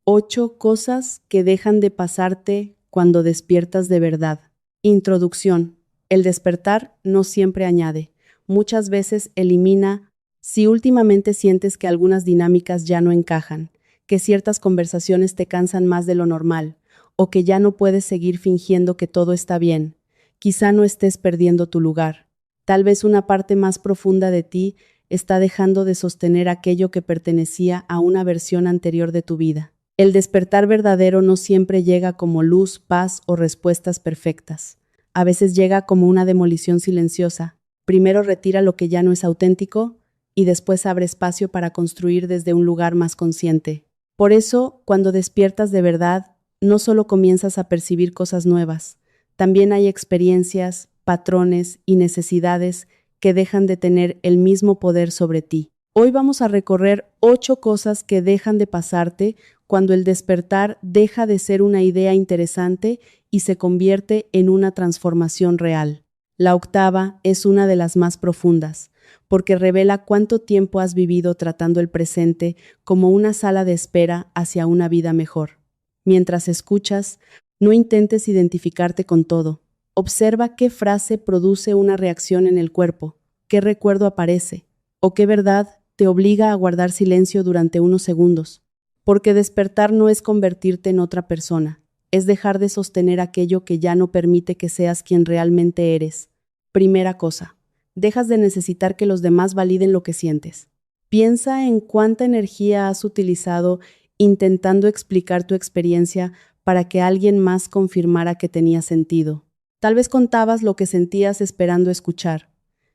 8 cosas que dejan de pasarte cuando despiertas de verdad. Introducción. El despertar no siempre añade. Muchas veces elimina si últimamente sientes que algunas dinámicas ya no encajan, que ciertas conversaciones te cansan más de lo normal, o que ya no puedes seguir fingiendo que todo está bien. Quizá no estés perdiendo tu lugar. Tal vez una parte más profunda de ti está dejando de sostener aquello que pertenecía a una versión anterior de tu vida. El despertar verdadero no siempre llega como luz, paz o respuestas perfectas. A veces llega como una demolición silenciosa. Primero retira lo que ya no es auténtico y después abre espacio para construir desde un lugar más consciente. Por eso, cuando despiertas de verdad, no solo comienzas a percibir cosas nuevas, también hay experiencias, patrones y necesidades que dejan de tener el mismo poder sobre ti. Hoy vamos a recorrer 8 cosas que dejan de pasarte cuando el despertar deja de ser una idea interesante y se convierte en una transformación real. La octava es una de las más profundas, porque revela cuánto tiempo has vivido tratando el presente como una sala de espera hacia una vida mejor. Mientras escuchas, no intentes identificarte con todo. Observa qué frase produce una reacción en el cuerpo, qué recuerdo aparece, o qué verdad te obliga a guardar silencio durante unos segundos. Porque despertar no es convertirte en otra persona, es dejar de sostener aquello que ya no permite que seas quien realmente eres. Primera cosa, dejas de necesitar que los demás validen lo que sientes. Piensa en cuánta energía has utilizado intentando explicar tu experiencia para que alguien más confirmara que tenía sentido. Tal vez contabas lo que sentías esperando escuchar.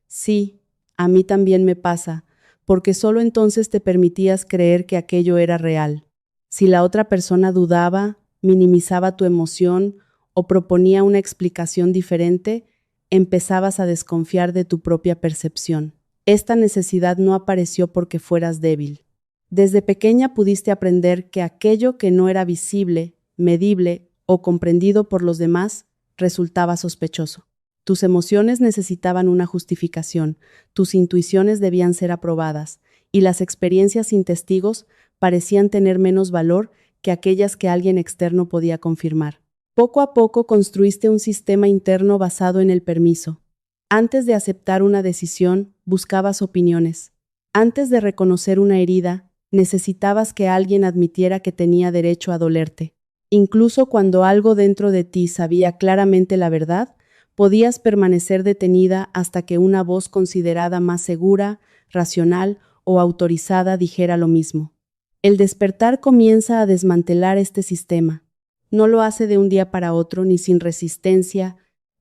Sí, a mí también me pasa, porque solo entonces te permitías creer que aquello era real. Si la otra persona dudaba, minimizaba tu emoción o proponía una explicación diferente, empezabas a desconfiar de tu propia percepción. Esta necesidad no apareció porque fueras débil. Desde pequeña pudiste aprender que aquello que no era visible, medible o comprendido por los demás resultaba sospechoso. Tus emociones necesitaban una justificación, tus intuiciones debían ser aprobadas, y las experiencias sin testigos parecían tener menos valor que aquellas que alguien externo podía confirmar. Poco a poco construiste un sistema interno basado en el permiso. Antes de aceptar una decisión, buscabas opiniones. Antes de reconocer una herida, necesitabas que alguien admitiera que tenía derecho a dolerte. Incluso cuando algo dentro de ti sabía claramente la verdad, podías permanecer detenida hasta que una voz considerada más segura, racional o autorizada dijera lo mismo. El despertar comienza a desmantelar este sistema. No lo hace de un día para otro ni sin resistencia,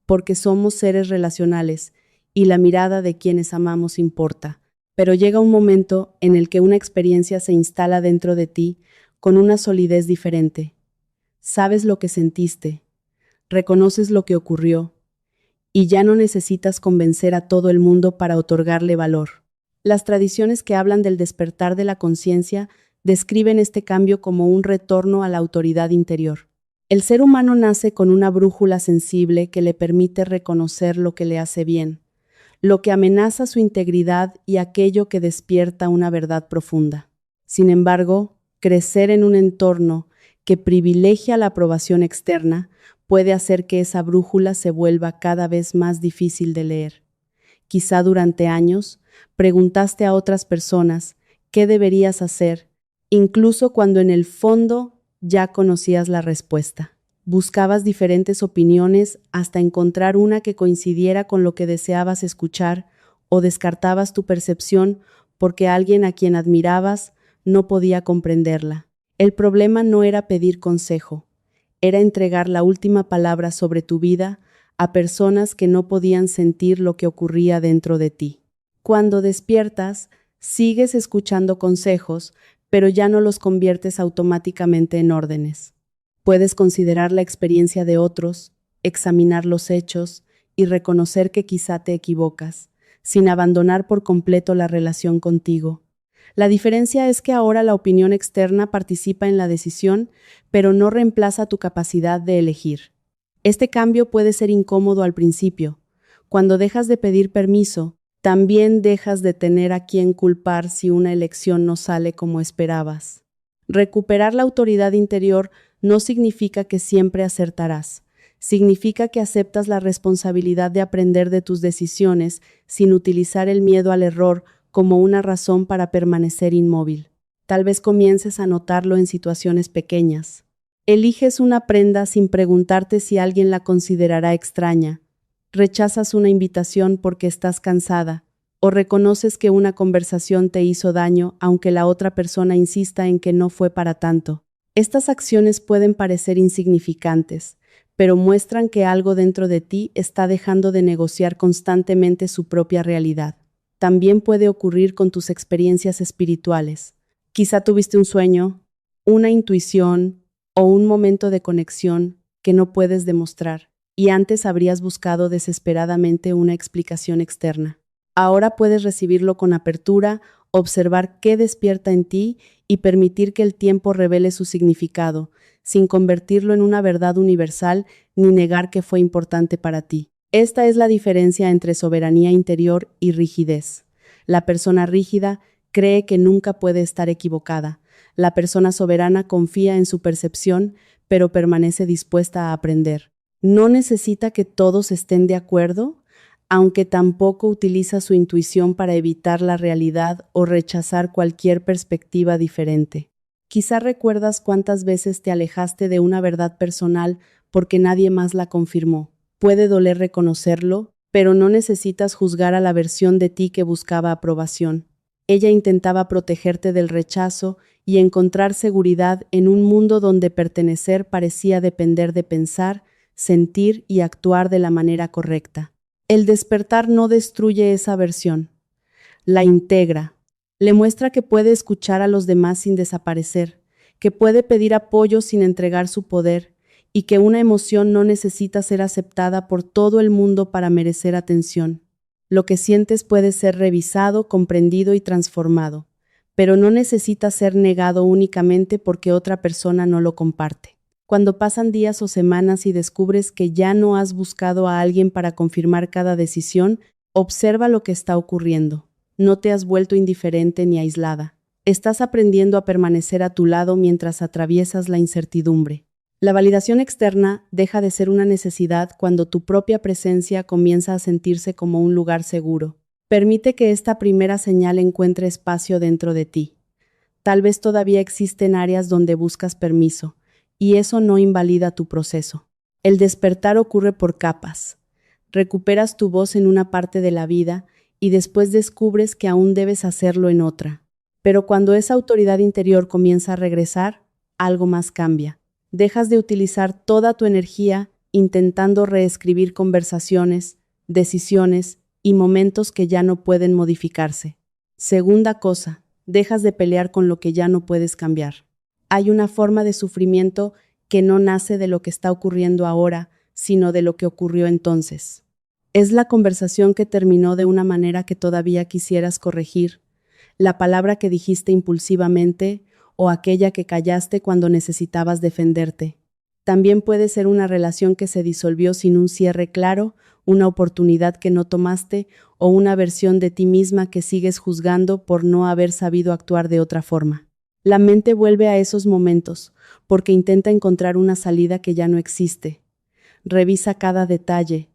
porque somos seres relacionales y la mirada de quienes amamos importa. Pero llega un momento en el que una experiencia se instala dentro de ti con una solidez diferente. Sabes lo que sentiste, reconoces lo que ocurrió, y ya no necesitas convencer a todo el mundo para otorgarle valor. Las tradiciones que hablan del despertar de la conciencia describen este cambio como un retorno a la autoridad interior. El ser humano nace con una brújula sensible que le permite reconocer lo que le hace bien, lo que amenaza su integridad y aquello que despierta una verdad profunda. Sin embargo, crecer en un entorno que privilegia la aprobación externa puede hacer que esa brújula se vuelva cada vez más difícil de leer. Quizá durante años preguntaste a otras personas qué deberías hacer, incluso cuando en el fondo ya conocías la respuesta. Buscabas diferentes opiniones hasta encontrar una que coincidiera con lo que deseabas escuchar, o descartabas tu percepción porque alguien a quien admirabas no podía comprenderla. El problema no era pedir consejo, era entregar la última palabra sobre tu vida a personas que no podían sentir lo que ocurría dentro de ti. Cuando despiertas, sigues escuchando consejos, pero ya no los conviertes automáticamente en órdenes. Puedes considerar la experiencia de otros, examinar los hechos y reconocer que quizá te equivocas, sin abandonar por completo la relación contigo. La diferencia es que ahora la opinión externa participa en la decisión, pero no reemplaza tu capacidad de elegir. Este cambio puede ser incómodo al principio. Cuando dejas de pedir permiso, también dejas de tener a quien culpar si una elección no sale como esperabas. Recuperar la autoridad interior no significa que siempre acertarás. Significa que aceptas la responsabilidad de aprender de tus decisiones sin utilizar el miedo al error como una razón para permanecer inmóvil. Tal vez comiences a notarlo en situaciones pequeñas. Eliges una prenda sin preguntarte si alguien la considerará extraña. Rechazas una invitación porque estás cansada, o reconoces que una conversación te hizo daño aunque la otra persona insista en que no fue para tanto. Estas acciones pueden parecer insignificantes, pero muestran que algo dentro de ti está dejando de negociar constantemente su propia realidad. También puede ocurrir con tus experiencias espirituales. Quizá tuviste un sueño, una intuición o un momento de conexión que no puedes demostrar, y antes habrías buscado desesperadamente una explicación externa. Ahora puedes recibirlo con apertura, observar qué despierta en ti y permitir que el tiempo revele su significado, sin convertirlo en una verdad universal ni negar que fue importante para ti. Esta es la diferencia entre soberanía interior y rigidez. La persona rígida cree que nunca puede estar equivocada. La persona soberana confía en su percepción, pero permanece dispuesta a aprender. No necesita que todos estén de acuerdo, aunque tampoco utiliza su intuición para evitar la realidad o rechazar cualquier perspectiva diferente. Quizá recuerdas cuántas veces te alejaste de una verdad personal porque nadie más la confirmó. Puede doler reconocerlo, pero no necesitas juzgar a la versión de ti que buscaba aprobación. Ella intentaba protegerte del rechazo y encontrar seguridad en un mundo donde pertenecer parecía depender de pensar, sentir y actuar de la manera correcta. El despertar no destruye esa versión, la integra. Le muestra que puede escuchar a los demás sin desaparecer, que puede pedir apoyo sin entregar su poder y que una emoción no necesita ser aceptada por todo el mundo para merecer atención. Lo que sientes puede ser revisado, comprendido y transformado, pero no necesita ser negado únicamente porque otra persona no lo comparte. Cuando pasan días o semanas y descubres que ya no has buscado a alguien para confirmar cada decisión, observa lo que está ocurriendo. No te has vuelto indiferente ni aislada. Estás aprendiendo a permanecer a tu lado mientras atraviesas la incertidumbre. La validación externa deja de ser una necesidad cuando tu propia presencia comienza a sentirse como un lugar seguro. Permite que esta primera señal encuentre espacio dentro de ti. Tal vez todavía existen áreas donde buscas permiso, y eso no invalida tu proceso. El despertar ocurre por capas. Recuperas tu voz en una parte de la vida y después descubres que aún debes hacerlo en otra. Pero cuando esa autoridad interior comienza a regresar, algo más cambia. Dejas de utilizar toda tu energía intentando reescribir conversaciones, decisiones y momentos que ya no pueden modificarse. Segunda cosa, dejas de pelear con lo que ya no puedes cambiar. Hay una forma de sufrimiento que no nace de lo que está ocurriendo ahora, sino de lo que ocurrió entonces. Es la conversación que terminó de una manera que todavía quisieras corregir, la palabra que dijiste impulsivamente o aquella que callaste cuando necesitabas defenderte. También puede ser una relación que se disolvió sin un cierre claro, una oportunidad que no tomaste o una versión de ti misma que sigues juzgando por no haber sabido actuar de otra forma. La mente vuelve a esos momentos, porque intenta encontrar una salida que ya no existe. Revisa cada detalle,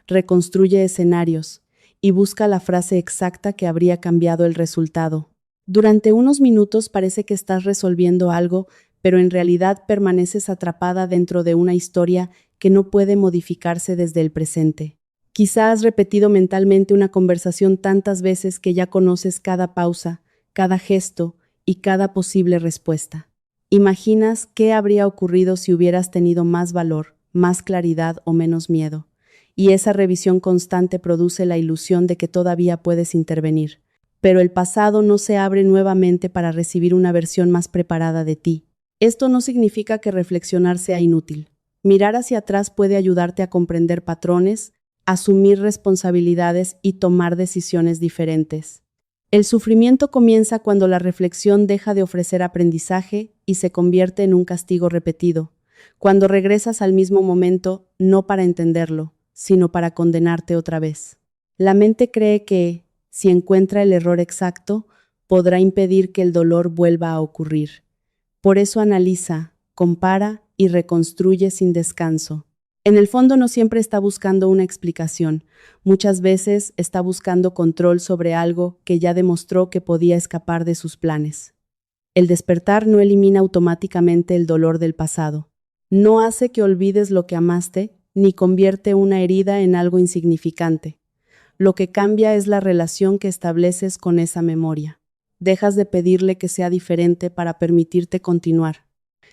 reconstruye escenarios y busca la frase exacta que habría cambiado el resultado. Durante unos minutos parece que estás resolviendo algo, pero en realidad permaneces atrapada dentro de una historia que no puede modificarse desde el presente. Quizá has repetido mentalmente una conversación tantas veces que ya conoces cada pausa, cada gesto y cada posible respuesta. Imaginas qué habría ocurrido si hubieras tenido más valor, más claridad o menos miedo. Y esa revisión constante produce la ilusión de que todavía puedes intervenir. Pero el pasado no se abre nuevamente para recibir una versión más preparada de ti. Esto no significa que reflexionar sea inútil. Mirar hacia atrás puede ayudarte a comprender patrones, asumir responsabilidades y tomar decisiones diferentes. El sufrimiento comienza cuando la reflexión deja de ofrecer aprendizaje y se convierte en un castigo repetido, cuando regresas al mismo momento no para entenderlo, sino para condenarte otra vez. La mente cree que, si encuentra el error exacto, podrá impedir que el dolor vuelva a ocurrir. Por eso analiza, compara y reconstruye sin descanso. En el fondo no siempre está buscando una explicación, muchas veces está buscando control sobre algo que ya demostró que podía escapar de sus planes. El despertar no elimina automáticamente el dolor del pasado. No hace que olvides lo que amaste, ni convierte una herida en algo insignificante. Lo que cambia es la relación que estableces con esa memoria. Dejas de pedirle que sea diferente para permitirte continuar.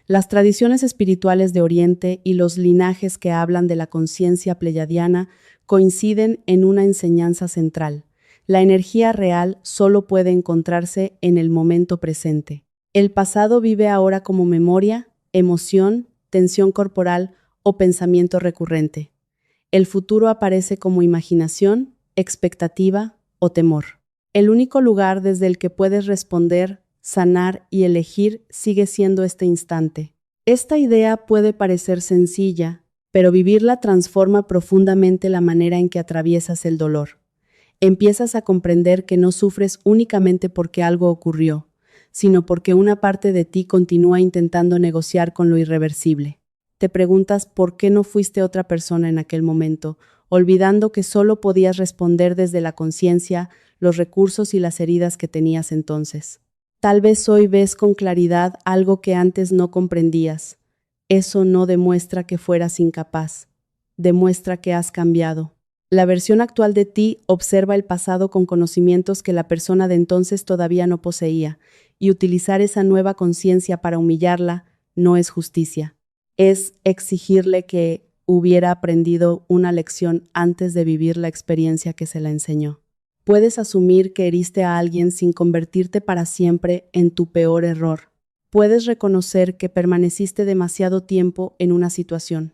Las tradiciones espirituales de Oriente y los linajes que hablan de la conciencia pleyadiana coinciden en una enseñanza central. La energía real solo puede encontrarse en el momento presente. El pasado vive ahora como memoria, emoción, tensión corporal o pensamiento recurrente. El futuro aparece como imaginación, expectativa o temor. El único lugar desde el que puedes responder, sanar y elegir sigue siendo este instante. Esta idea puede parecer sencilla, pero vivirla transforma profundamente la manera en que atraviesas el dolor. Empiezas a comprender que no sufres únicamente porque algo ocurrió, sino porque una parte de ti continúa intentando negociar con lo irreversible. Te preguntas por qué no fuiste otra persona en aquel momento, olvidando que solo podías responder desde la conciencia, los recursos y las heridas que tenías entonces. Tal vez hoy ves con claridad algo que antes no comprendías. Eso no demuestra que fueras incapaz, demuestra que has cambiado. La versión actual de ti observa el pasado con conocimientos que la persona de entonces todavía no poseía, y utilizar esa nueva conciencia para humillarla no es justicia. Es exigirle que hubiera aprendido una lección antes de vivir la experiencia que se la enseñó. Puedes asumir que heriste a alguien sin convertirte para siempre en tu peor error. Puedes reconocer que permaneciste demasiado tiempo en una situación,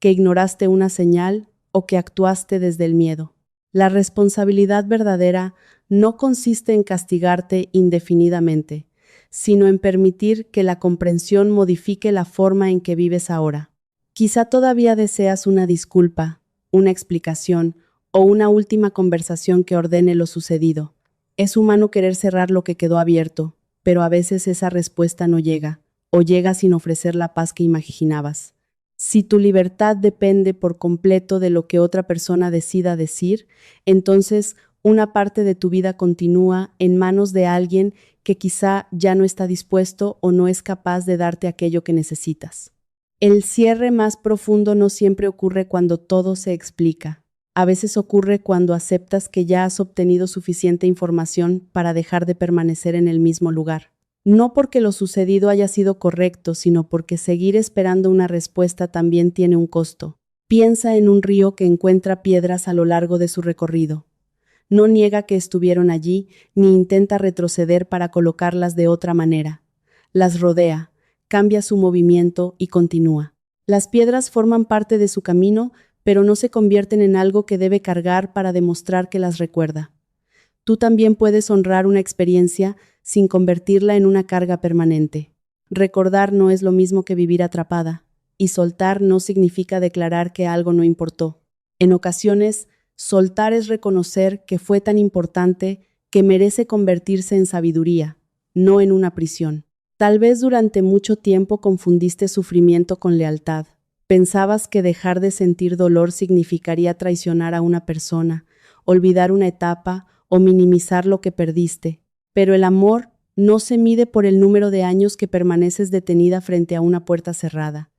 que ignoraste una señal o que actuaste desde el miedo. La responsabilidad verdadera no consiste en castigarte indefinidamente, sino en permitir que la comprensión modifique la forma en que vives ahora. Quizá todavía deseas una disculpa, una explicación o una última conversación que ordene lo sucedido. Es humano querer cerrar lo que quedó abierto, pero a veces esa respuesta no llega, o llega sin ofrecer la paz que imaginabas. Si tu libertad depende por completo de lo que otra persona decida decir, entonces una parte de tu vida continúa en manos de alguien que quizá ya no está dispuesto o no es capaz de darte aquello que necesitas. El cierre más profundo no siempre ocurre cuando todo se explica. A veces ocurre cuando aceptas que ya has obtenido suficiente información para dejar de permanecer en el mismo lugar. No porque lo sucedido haya sido correcto, sino porque seguir esperando una respuesta también tiene un costo. Piensa en un río que encuentra piedras a lo largo de su recorrido. No niega que estuvieron allí, ni intenta retroceder para colocarlas de otra manera. Las rodea, cambia su movimiento y continúa. Las piedras forman parte de su camino, pero no se convierten en algo que debe cargar para demostrar que las recuerda. Tú también puedes honrar una experiencia sin convertirla en una carga permanente. Recordar no es lo mismo que vivir atrapada, y soltar no significa declarar que algo no importó. En ocasiones, soltar es reconocer que fue tan importante que merece convertirse en sabiduría, no en una prisión. Tal vez durante mucho tiempo confundiste sufrimiento con lealtad. Pensabas que dejar de sentir dolor significaría traicionar a una persona, olvidar una etapa o minimizar lo que perdiste. Pero el amor no se mide por el número de años que permaneces detenida frente a una puerta cerrada.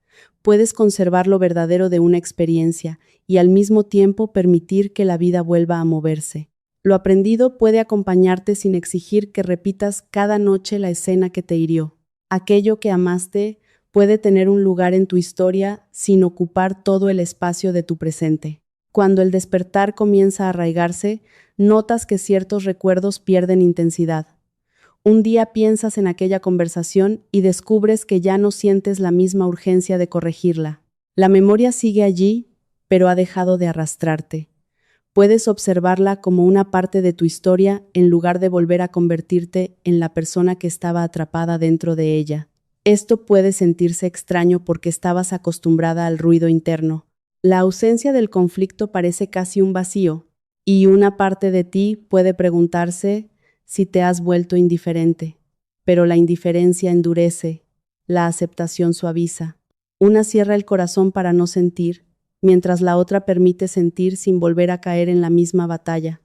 Puedes conservar lo verdadero de una experiencia y al mismo tiempo permitir que la vida vuelva a moverse. Lo aprendido puede acompañarte sin exigir que repitas cada noche la escena que te hirió. Aquello que amaste puede tener un lugar en tu historia sin ocupar todo el espacio de tu presente. Cuando el despertar comienza a arraigarse, notas que ciertos recuerdos pierden intensidad. Un día piensas en aquella conversación y descubres que ya no sientes la misma urgencia de corregirla. La memoria sigue allí, pero ha dejado de arrastrarte. Puedes observarla como una parte de tu historia en lugar de volver a convertirte en la persona que estaba atrapada dentro de ella. Esto puede sentirse extraño porque estabas acostumbrada al ruido interno. La ausencia del conflicto parece casi un vacío, y una parte de ti puede preguntarse si te has vuelto indiferente. Pero la indiferencia endurece, la aceptación suaviza. Una cierra el corazón para no sentir, mientras la otra permite sentir sin volver a caer en la misma batalla.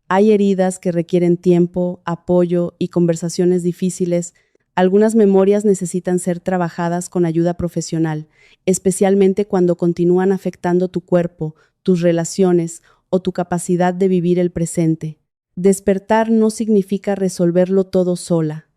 Hay heridas que requieren tiempo, apoyo y conversaciones difíciles. Algunas memorias necesitan ser trabajadas con ayuda profesional, especialmente cuando continúan afectando tu cuerpo, tus relaciones o tu capacidad de vivir el presente. Despertar no significa resolverlo todo sola.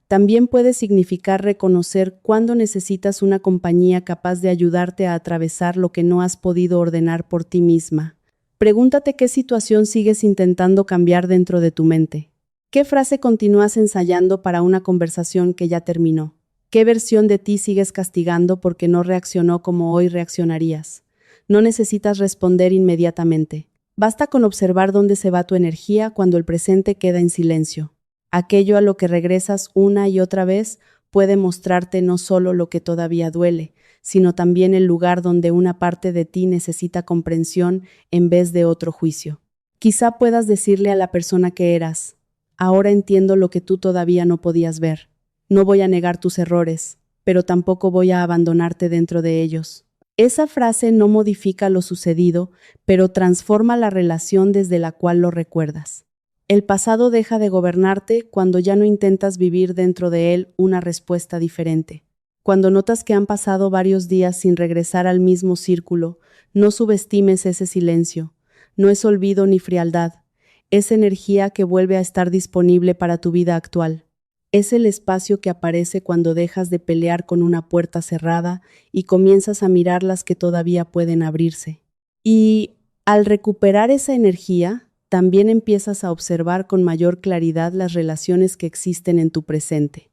También puede significar reconocer cuándo necesitas una compañía capaz de ayudarte a atravesar lo que no has podido ordenar por ti misma. Pregúntate qué situación sigues intentando cambiar dentro de tu mente. ¿Qué frase continúas ensayando para una conversación que ya terminó? ¿Qué versión de ti sigues castigando porque no reaccionó como hoy reaccionarías? No necesitas responder inmediatamente. Basta con observar dónde se va tu energía cuando el presente queda en silencio. Aquello a lo que regresas una y otra vez puede mostrarte no solo lo que todavía duele, sino también el lugar donde una parte de ti necesita comprensión en vez de otro juicio. Quizá puedas decirle a la persona que eras: ahora entiendo lo que tú todavía no podías ver. No voy a negar tus errores, pero tampoco voy a abandonarte dentro de ellos. Esa frase no modifica lo sucedido, pero transforma la relación desde la cual lo recuerdas. El pasado deja de gobernarte cuando ya no intentas vivir dentro de él una respuesta diferente. Cuando notas que han pasado varios días sin regresar al mismo círculo, no subestimes ese silencio. No es olvido ni frialdad. Es energía que vuelve a estar disponible para tu vida actual. Es el espacio que aparece cuando dejas de pelear con una puerta cerrada y comienzas a mirar las que todavía pueden abrirse. Y al recuperar esa energía, también empiezas a observar con mayor claridad las relaciones que existen en tu presente.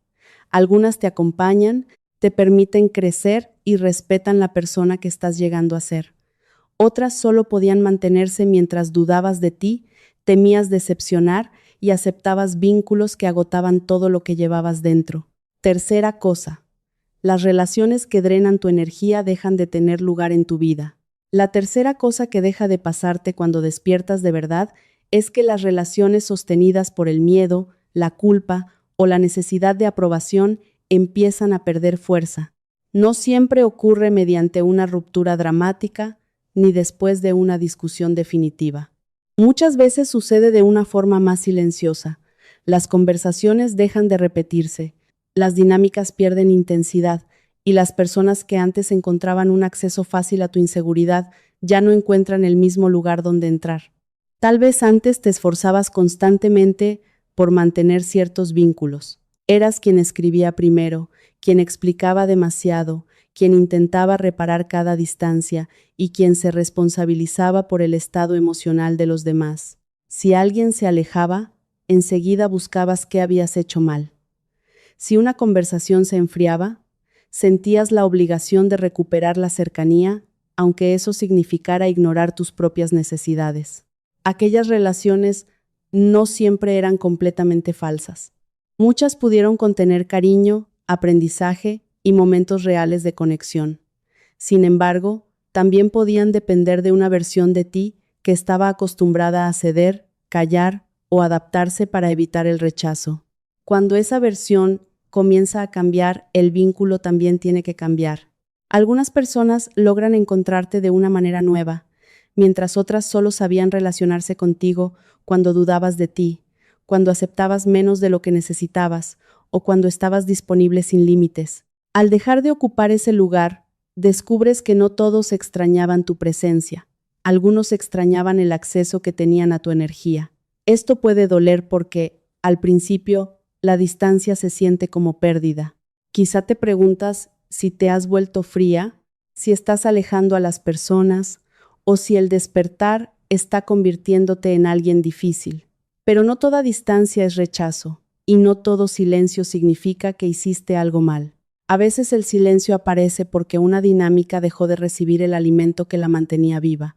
Algunas te acompañan, te permiten crecer y respetan la persona que estás llegando a ser. Otras solo podían mantenerse mientras dudabas de ti, temías decepcionar y aceptabas vínculos que agotaban todo lo que llevabas dentro. Tercera cosa, las relaciones que drenan tu energía dejan de tener lugar en tu vida. La tercera cosa que deja de pasarte cuando despiertas de verdad es que las relaciones sostenidas por el miedo, la culpa o la necesidad de aprobación empiezan a perder fuerza. No siempre ocurre mediante una ruptura dramática ni después de una discusión definitiva. Muchas veces sucede de una forma más silenciosa. Las conversaciones dejan de repetirse, las dinámicas pierden intensidad y las personas que antes encontraban un acceso fácil a tu inseguridad ya no encuentran el mismo lugar donde entrar. Tal vez antes te esforzabas constantemente por mantener ciertos vínculos. Eras quien escribía primero, quien explicaba demasiado, quien intentaba reparar cada distancia y quien se responsabilizaba por el estado emocional de los demás. Si alguien se alejaba, enseguida buscabas qué habías hecho mal. Si una conversación se enfriaba, sentías la obligación de recuperar la cercanía, aunque eso significara ignorar tus propias necesidades. Aquellas relaciones no siempre eran completamente falsas. Muchas pudieron contener cariño, aprendizaje y momentos reales de conexión. Sin embargo, también podían depender de una versión de ti que estaba acostumbrada a ceder, callar o adaptarse para evitar el rechazo. Cuando esa versión comienza a cambiar, el vínculo también tiene que cambiar. Algunas personas logran encontrarte de una manera nueva, mientras otras solo sabían relacionarse contigo cuando dudabas de ti, cuando aceptabas menos de lo que necesitabas o cuando estabas disponible sin límites. Al dejar de ocupar ese lugar, descubres que no todos extrañaban tu presencia. Algunos extrañaban el acceso que tenían a tu energía. Esto puede doler porque, al principio, la distancia se siente como pérdida. Quizá te preguntas si te has vuelto fría, si estás alejando a las personas o si el despertar está convirtiéndote en alguien difícil. Pero no toda distancia es rechazo, y no todo silencio significa que hiciste algo mal. A veces el silencio aparece porque una dinámica dejó de recibir el alimento que la mantenía viva.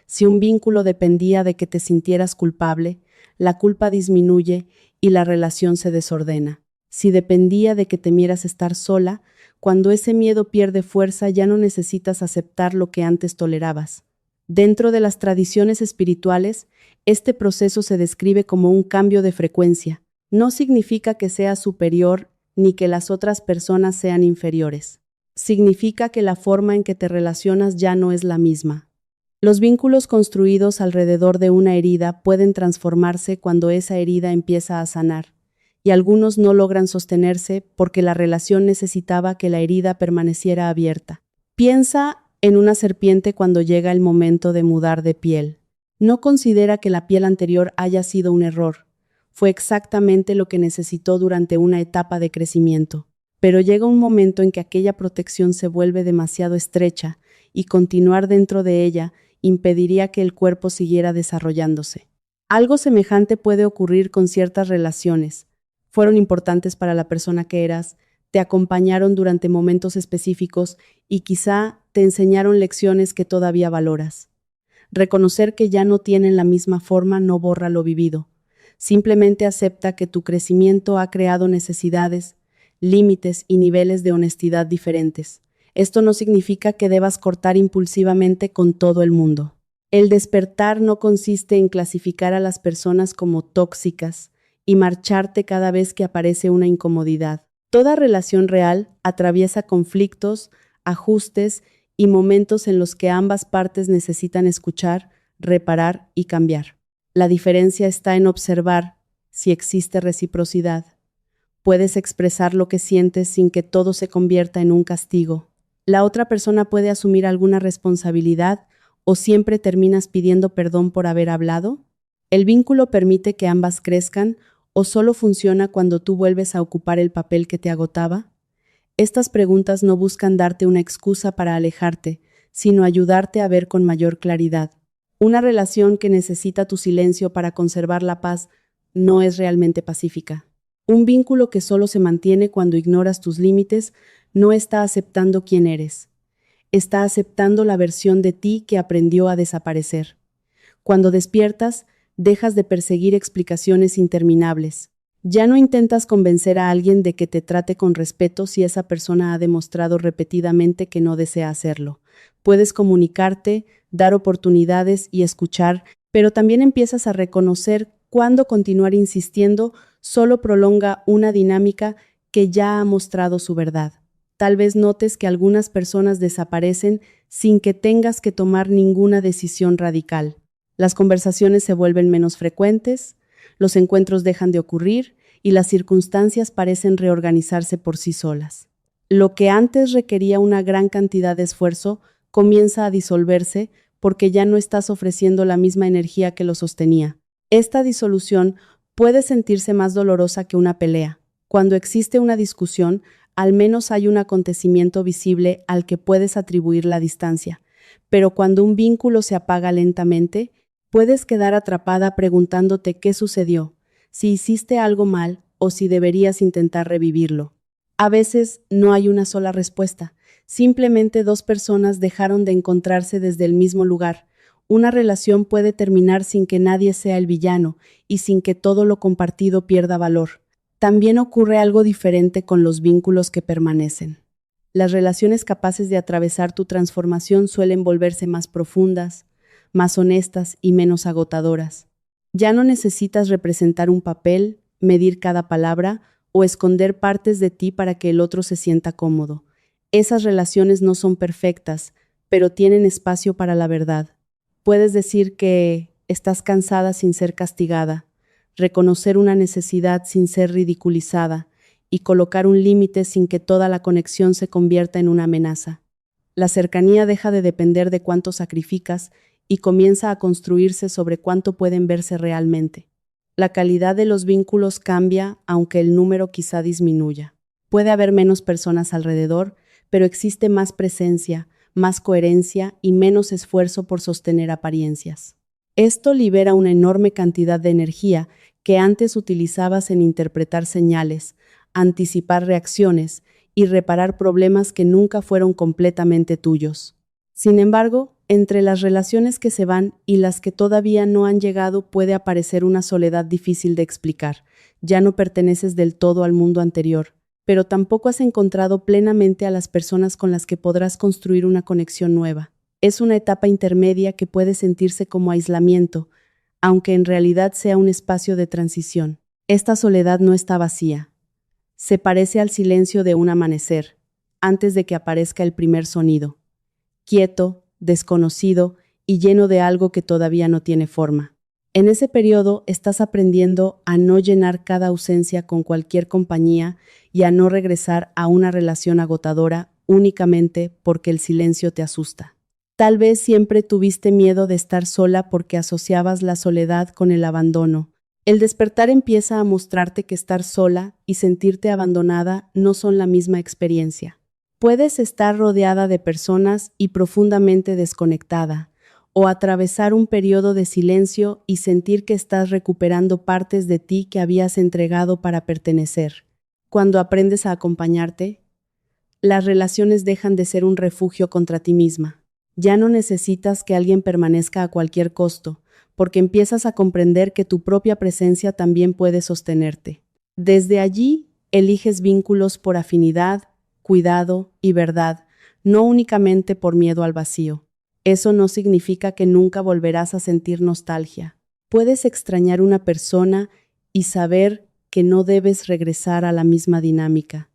Si un vínculo dependía de que te sintieras culpable, la culpa disminuye y la relación se desordena. Si dependía de que temieras estar sola, cuando ese miedo pierde fuerza ya no necesitas aceptar lo que antes tolerabas. Dentro de las tradiciones espirituales, este proceso se describe como un cambio de frecuencia. No significa que seas superior ni que las otras personas sean inferiores. Significa que la forma en que te relacionas ya no es la misma. Los vínculos construidos alrededor de una herida pueden transformarse cuando esa herida empieza a sanar, y algunos no logran sostenerse porque la relación necesitaba que la herida permaneciera abierta. Piensa en una serpiente cuando llega el momento de mudar de piel. No considera que la piel anterior haya sido un error. Fue exactamente lo que necesitó durante una etapa de crecimiento. Pero llega un momento en que aquella protección se vuelve demasiado estrecha y continuar dentro de ella impediría que el cuerpo siguiera desarrollándose. Algo semejante puede ocurrir con ciertas relaciones. Fueron importantes para la persona que eras, te acompañaron durante momentos específicos y quizá te enseñaron lecciones que todavía valoras. Reconocer que ya no tienen la misma forma no borra lo vivido. Simplemente acepta que tu crecimiento ha creado necesidades, límites y niveles de honestidad diferentes. Esto no significa que debas cortar impulsivamente con todo el mundo. El despertar no consiste en clasificar a las personas como tóxicas y marcharte cada vez que aparece una incomodidad. Toda relación real atraviesa conflictos, ajustes y momentos en los que ambas partes necesitan escuchar, reparar y cambiar. La diferencia está en observar si existe reciprocidad. Puedes expresar lo que sientes sin que todo se convierta en un castigo. La otra persona puede asumir alguna responsabilidad o siempre terminas pidiendo perdón por haber hablado. ¿El vínculo permite que ambas crezcan o solo funciona cuando tú vuelves a ocupar el papel que te agotaba? Estas preguntas no buscan darte una excusa para alejarte, sino ayudarte a ver con mayor claridad. Una relación que necesita tu silencio para conservar la paz no es realmente pacífica. Un vínculo que solo se mantiene cuando ignoras tus límites no está aceptando quién eres. Está aceptando la versión de ti que aprendió a desaparecer. Cuando despiertas, dejas de perseguir explicaciones interminables. Ya no intentas convencer a alguien de que te trate con respeto si esa persona ha demostrado repetidamente que no desea hacerlo. Puedes comunicarte, dar oportunidades y escuchar, pero también empiezas a reconocer cuándo continuar insistiendo solo prolonga una dinámica que ya ha mostrado su verdad. Tal vez notes que algunas personas desaparecen sin que tengas que tomar ninguna decisión radical. Las conversaciones se vuelven menos frecuentes, los encuentros dejan de ocurrir y las circunstancias parecen reorganizarse por sí solas. Lo que antes requería una gran cantidad de esfuerzo comienza a disolverse porque ya no estás ofreciendo la misma energía que lo sostenía. Esta disolución puede sentirse más dolorosa que una pelea. Cuando existe una discusión, al menos hay un acontecimiento visible al que puedes atribuir la distancia. Pero cuando un vínculo se apaga lentamente, puedes quedar atrapada preguntándote qué sucedió, si hiciste algo mal o si deberías intentar revivirlo. A veces no hay una sola respuesta, simplemente dos personas dejaron de encontrarse desde el mismo lugar. Una relación puede terminar sin que nadie sea el villano y sin que todo lo compartido pierda valor. También ocurre algo diferente con los vínculos que permanecen. Las relaciones capaces de atravesar tu transformación suelen volverse más profundas, más honestas y menos agotadoras. Ya no necesitas representar un papel, medir cada palabra o esconder partes de ti para que el otro se sienta cómodo. Esas relaciones no son perfectas, pero tienen espacio para la verdad. Puedes decir que estás cansada sin ser castigada, reconocer una necesidad sin ser ridiculizada y colocar un límite sin que toda la conexión se convierta en una amenaza. La cercanía deja de depender de cuánto sacrificas y comienza a construirse sobre cuánto pueden verse realmente. La calidad de los vínculos cambia, aunque el número quizá disminuya. Puede haber menos personas alrededor, pero existe más presencia, más coherencia y menos esfuerzo por sostener apariencias. Esto libera una enorme cantidad de energía que antes utilizabas en interpretar señales, anticipar reacciones y reparar problemas que nunca fueron completamente tuyos. Sin embargo, entre las relaciones que se van y las que todavía no han llegado puede aparecer una soledad difícil de explicar. Ya no perteneces del todo al mundo anterior, pero tampoco has encontrado plenamente a las personas con las que podrás construir una conexión nueva. Es una etapa intermedia que puede sentirse como aislamiento, aunque en realidad sea un espacio de transición. Esta soledad no está vacía. Se parece al silencio de un amanecer, antes de que aparezca el primer sonido. Quieto, desconocido y lleno de algo que todavía no tiene forma. En ese periodo estás aprendiendo a no llenar cada ausencia con cualquier compañía y a no regresar a una relación agotadora únicamente porque el silencio te asusta. Tal vez siempre tuviste miedo de estar sola porque asociabas la soledad con el abandono. El despertar empieza a mostrarte que estar sola y sentirte abandonada no son la misma experiencia. Puedes estar rodeada de personas y profundamente desconectada, o atravesar un periodo de silencio y sentir que estás recuperando partes de ti que habías entregado para pertenecer. Cuando aprendes a acompañarte, las relaciones dejan de ser un refugio contra ti misma. Ya no necesitas que alguien permanezca a cualquier costo, porque empiezas a comprender que tu propia presencia también puede sostenerte. Desde allí, eliges vínculos por afinidad, cuidado y verdad, no únicamente por miedo al vacío. Eso no significa que nunca volverás a sentir nostalgia. Puedes extrañar una persona y saber que no debes regresar a la misma dinámica.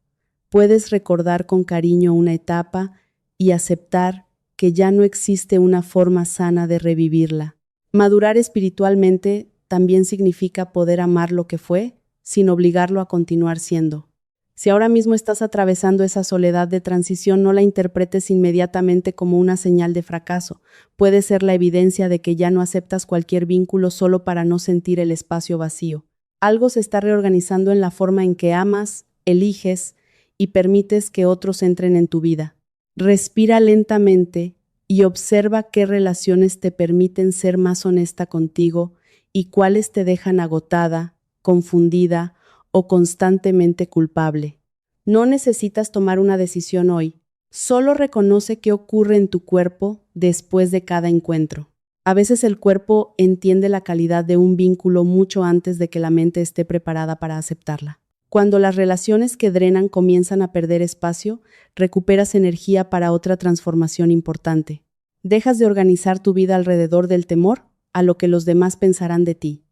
Puedes recordar con cariño una etapa y aceptar que ya no existe una forma sana de revivirla. Madurar espiritualmente también significa poder amar lo que fue, sin obligarlo a continuar siendo. Si ahora mismo estás atravesando esa soledad de transición, no la interpretes inmediatamente como una señal de fracaso. Puede ser la evidencia de que ya no aceptas cualquier vínculo solo para no sentir el espacio vacío. Algo se está reorganizando en la forma en que amas, eliges y permites que otros entren en tu vida. Respira lentamente y observa qué relaciones te permiten ser más honesta contigo y cuáles te dejan agotada, confundida o constantemente culpable. No necesitas tomar una decisión hoy, solo reconoce qué ocurre en tu cuerpo después de cada encuentro. A veces el cuerpo entiende la calidad de un vínculo mucho antes de que la mente esté preparada para aceptarla. Cuando las relaciones que drenan comienzan a perder espacio, recuperas energía para otra transformación importante. Dejas de organizar tu vida alrededor del temor a lo que los demás pensarán de ti,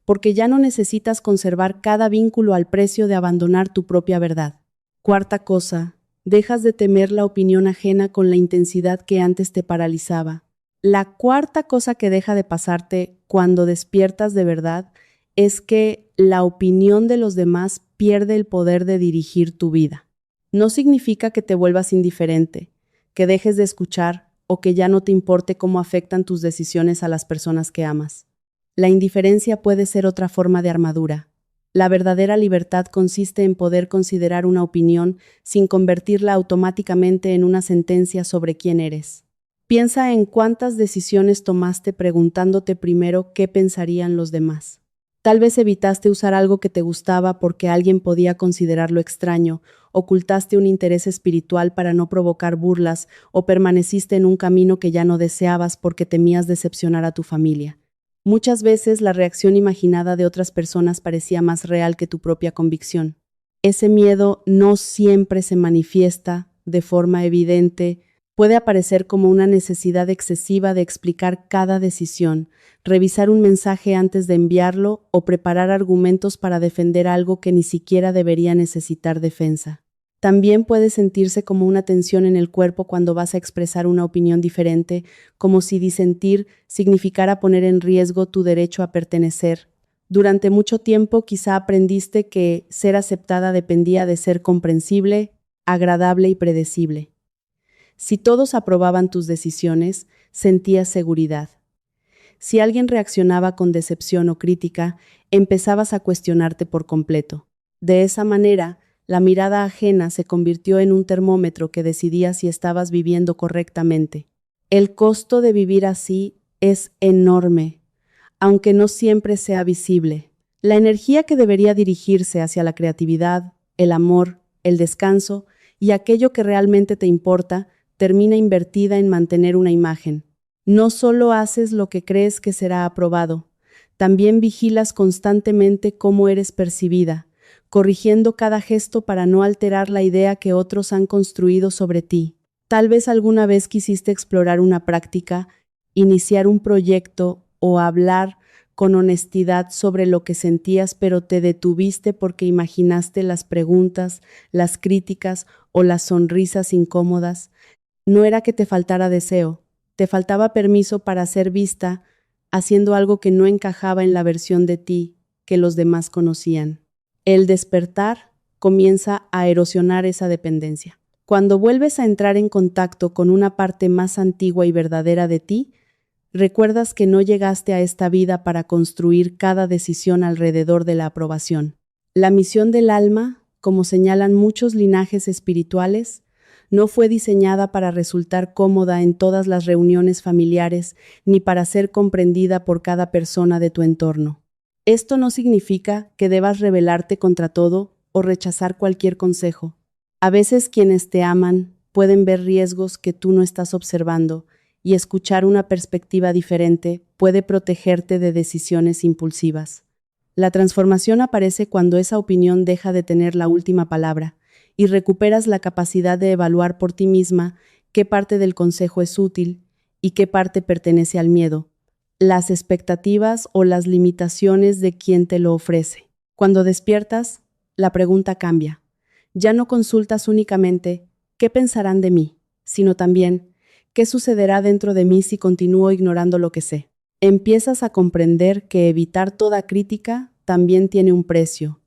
porque ya no necesitas conservar cada vínculo al precio de abandonar tu propia verdad. Cuarta cosa, dejas de temer la opinión ajena con la intensidad que antes te paralizaba. La cuarta cosa que deja de pasarte cuando despiertas de verdad es que la opinión de los demás pierde el poder de dirigir tu vida. No significa que te vuelvas indiferente, que dejes de escuchar o que ya no te importe cómo afectan tus decisiones a las personas que amas. La indiferencia puede ser otra forma de armadura. La verdadera libertad consiste en poder considerar una opinión sin convertirla automáticamente en una sentencia sobre quién eres. Piensa en cuántas decisiones tomaste preguntándote primero qué pensarían los demás. Tal vez evitaste usar algo que te gustaba porque alguien podía considerarlo extraño, ocultaste un interés espiritual para no provocar burlas o permaneciste en un camino que ya no deseabas porque temías decepcionar a tu familia. Muchas veces la reacción imaginada de otras personas parecía más real que tu propia convicción. Ese miedo no siempre se manifiesta de forma evidente, puede aparecer como una necesidad excesiva de explicar cada decisión, revisar un mensaje antes de enviarlo o preparar argumentos para defender algo que ni siquiera debería necesitar defensa. También puede sentirse como una tensión en el cuerpo cuando vas a expresar una opinión diferente, como si disentir significara poner en riesgo tu derecho a pertenecer. Durante mucho tiempo quizá aprendiste que ser aceptada dependía de ser comprensible, agradable y predecible. Si todos aprobaban tus decisiones, sentías seguridad. Si alguien reaccionaba con decepción o crítica, empezabas a cuestionarte por completo. De esa manera, la mirada ajena se convirtió en un termómetro que decidía si estabas viviendo correctamente. El costo de vivir así es enorme, aunque no siempre sea visible. La energía que debería dirigirse hacia la creatividad, el amor, el descanso y aquello que realmente te importa, termina invertida en mantener una imagen. No solo haces lo que crees que será aprobado, también vigilas constantemente cómo eres percibida, corrigiendo cada gesto para no alterar la idea que otros han construido sobre ti. Tal vez alguna vez quisiste explorar una práctica, iniciar un proyecto o hablar con honestidad sobre lo que sentías, pero te detuviste porque imaginaste las preguntas, las críticas o las sonrisas incómodas. No era que te faltara deseo, te faltaba permiso para ser vista, haciendo algo que no encajaba en la versión de ti que los demás conocían. El despertar comienza a erosionar esa dependencia. Cuando vuelves a entrar en contacto con una parte más antigua y verdadera de ti, recuerdas que no llegaste a esta vida para construir cada decisión alrededor de la aprobación. La misión del alma, como señalan muchos linajes espirituales, no fue diseñada para resultar cómoda en todas las reuniones familiares ni para ser comprendida por cada persona de tu entorno. Esto no significa que debas rebelarte contra todo o rechazar cualquier consejo. A veces quienes te aman pueden ver riesgos que tú no estás observando, y escuchar una perspectiva diferente puede protegerte de decisiones impulsivas. La transformación aparece cuando esa opinión deja de tener la última palabra y recuperas la capacidad de evaluar por ti misma qué parte del consejo es útil y qué parte pertenece al miedo, las expectativas o las limitaciones de quien te lo ofrece. Cuando despiertas, la pregunta cambia. Ya no consultas únicamente ¿qué pensarán de mí?, sino también ¿qué sucederá dentro de mí si continúo ignorando lo que sé? Empiezas a comprender que evitar toda crítica también tiene un precio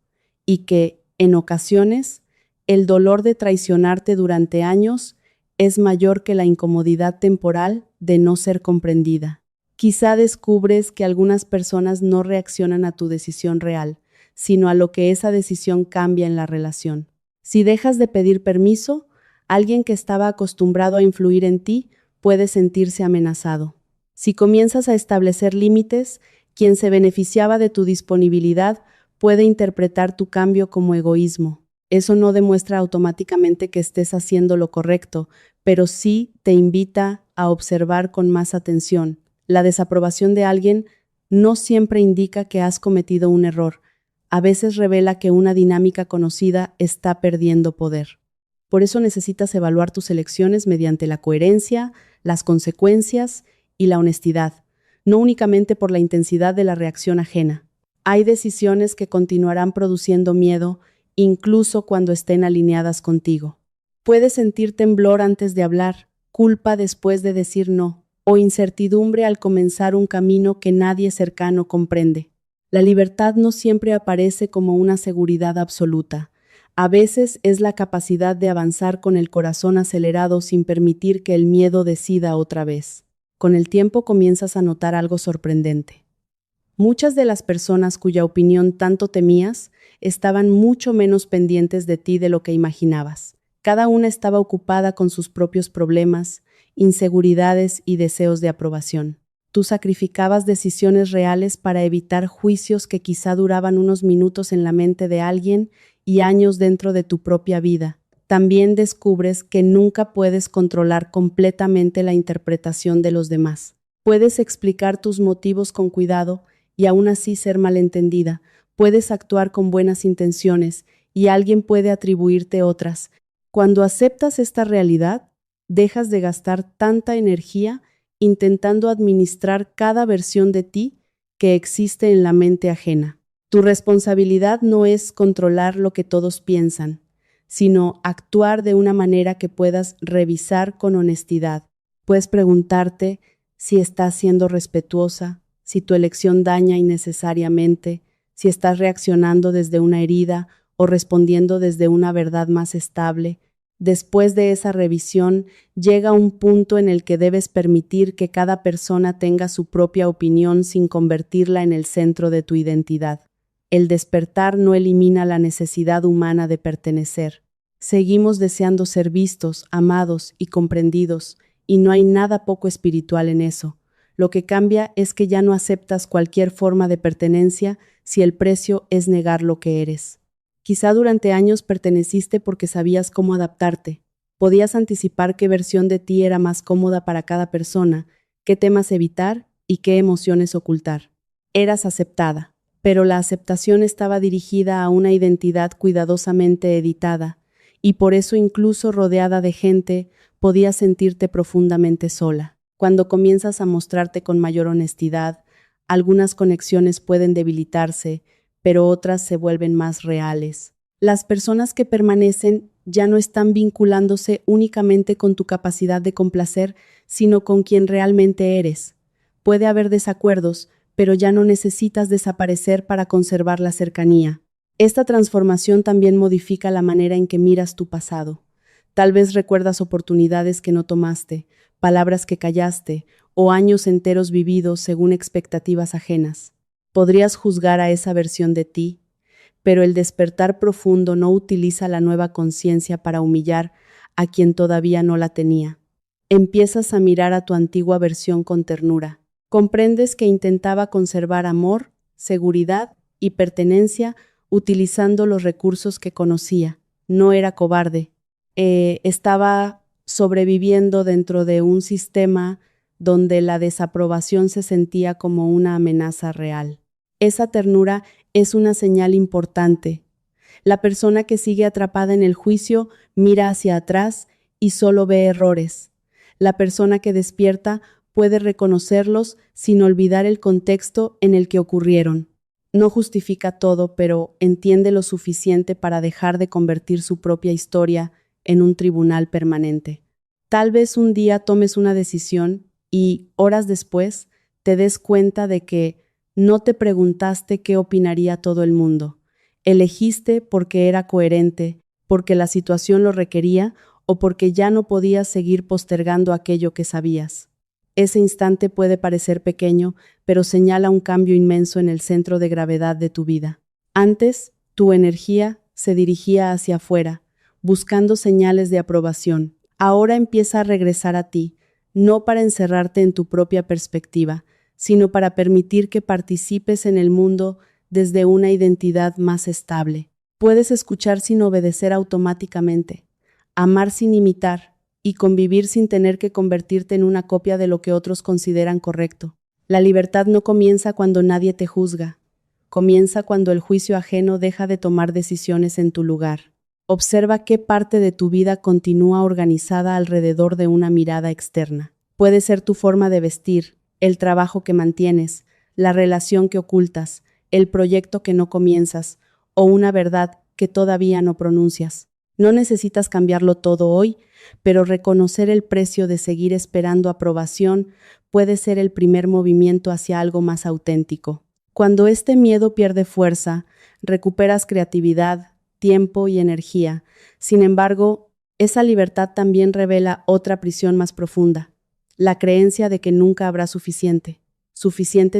y que, en ocasiones, el dolor de traicionarte durante años es mayor que la incomodidad temporal de no ser comprendida. Quizá descubres que algunas personas no reaccionan a tu decisión real, sino a lo que esa decisión cambia en la relación. Si dejas de pedir permiso, alguien que estaba acostumbrado a influir en ti puede sentirse amenazado. Si comienzas a establecer límites, quien se beneficiaba de tu disponibilidad puede interpretar tu cambio como egoísmo. Eso no demuestra automáticamente que estés haciendo lo correcto, pero sí te invita a observar con más atención. La desaprobación de alguien no siempre indica que has cometido un error. A veces revela que una dinámica conocida está perdiendo poder. Por eso necesitas evaluar tus elecciones mediante la coherencia, las consecuencias y la honestidad, no únicamente por la intensidad de la reacción ajena. Hay decisiones que continuarán produciendo miedo, incluso cuando estén alineadas contigo. Puedes sentir temblor antes de hablar, culpa después de decir no, o incertidumbre al comenzar un camino que nadie cercano comprende. La libertad no siempre aparece como una seguridad absoluta. A veces es la capacidad de avanzar con el corazón acelerado sin permitir que el miedo decida otra vez. Con el tiempo comienzas a notar algo sorprendente. Muchas de las personas cuya opinión tanto temías estaban mucho menos pendientes de ti de lo que imaginabas. Cada una estaba ocupada con sus propios problemas, inseguridades y deseos de aprobación. Tú sacrificabas decisiones reales para evitar juicios que quizá duraban unos minutos en la mente de alguien y años dentro de tu propia vida. También descubres que nunca puedes controlar completamente la interpretación de los demás. Puedes explicar tus motivos con cuidado y aún así ser malentendida. Puedes actuar con buenas intenciones y alguien puede atribuirte otras. Cuando aceptas esta realidad, dejas de gastar tanta energía intentando administrar cada versión de ti que existe en la mente ajena. Tu responsabilidad no es controlar lo que todos piensan, sino actuar de una manera que puedas revisar con honestidad. Puedes preguntarte si estás siendo respetuosa, si tu elección daña innecesariamente, si estás reaccionando desde una herida o respondiendo desde una verdad más estable. Después de esa revisión, llega un punto en el que debes permitir que cada persona tenga su propia opinión sin convertirla en el centro de tu identidad. El despertar no elimina la necesidad humana de pertenecer. Seguimos deseando ser vistos, amados y comprendidos, y no hay nada poco espiritual en eso. Lo que cambia es que ya no aceptas cualquier forma de pertenencia si el precio es negar lo que eres. Quizá durante años perteneciste porque sabías cómo adaptarte. Podías anticipar qué versión de ti era más cómoda para cada persona, qué temas evitar y qué emociones ocultar. Eras aceptada, pero la aceptación estaba dirigida a una identidad cuidadosamente editada, y por eso incluso rodeada de gente, podías sentirte profundamente sola. Cuando comienzas a mostrarte con mayor honestidad, Algunas conexiones pueden debilitarse, pero otras se vuelven más reales. Las personas que permanecen ya no están vinculándose únicamente con tu capacidad de complacer, sino con quien realmente eres. Puede haber desacuerdos, pero ya no necesitas desaparecer para conservar la cercanía. Esta transformación también modifica la manera en que miras tu pasado. Tal vez recuerdas oportunidades que no tomaste, palabras que callaste, o años enteros vividos según expectativas ajenas. Podrías juzgar a esa versión de ti, pero el despertar profundo no utiliza la nueva conciencia para humillar a quien todavía no la tenía. Empiezas a mirar a tu antigua versión con ternura. Comprendes que intentaba conservar amor, seguridad y pertenencia utilizando los recursos que conocía. No era cobarde. Estaba sobreviviendo dentro de un sistema donde la desaprobación se sentía como una amenaza real. Esa ternura es una señal importante. La persona que sigue atrapada en el juicio mira hacia atrás y solo ve errores. La persona que despierta puede reconocerlos sin olvidar el contexto en el que ocurrieron. No justifica todo, pero entiende lo suficiente para dejar de convertir su propia historia en un tribunal permanente. Tal vez un día tomes una decisión y, horas después, te des cuenta de que no te preguntaste qué opinaría todo el mundo. Elegiste porque era coherente, porque la situación lo requería o porque ya no podías seguir postergando aquello que sabías. Ese instante puede parecer pequeño, pero señala un cambio inmenso en el centro de gravedad de tu vida. Antes, tu energía se dirigía hacia afuera, buscando señales de aprobación. Ahora empieza a regresar a ti, no para encerrarte en tu propia perspectiva, sino para permitir que participes en el mundo desde una identidad más estable. Puedes escuchar sin obedecer automáticamente, amar sin imitar y convivir sin tener que convertirte en una copia de lo que otros consideran correcto. La libertad no comienza cuando nadie te juzga, comienza cuando el juicio ajeno deja de tomar decisiones en tu lugar. Observa qué parte de tu vida continúa organizada alrededor de una mirada externa. Puede ser tu forma de vestir, el trabajo que mantienes, la relación que ocultas, el proyecto que no comienzas o una verdad que todavía no pronuncias. No necesitas cambiarlo todo hoy, pero reconocer el precio de seguir esperando aprobación puede ser el primer movimiento hacia algo más auténtico. Cuando este miedo pierde fuerza, recuperas creatividad, tiempo y energía. Sin embargo, esa libertad también revela otra prisión más profunda, la creencia de que nunca habrá suficiente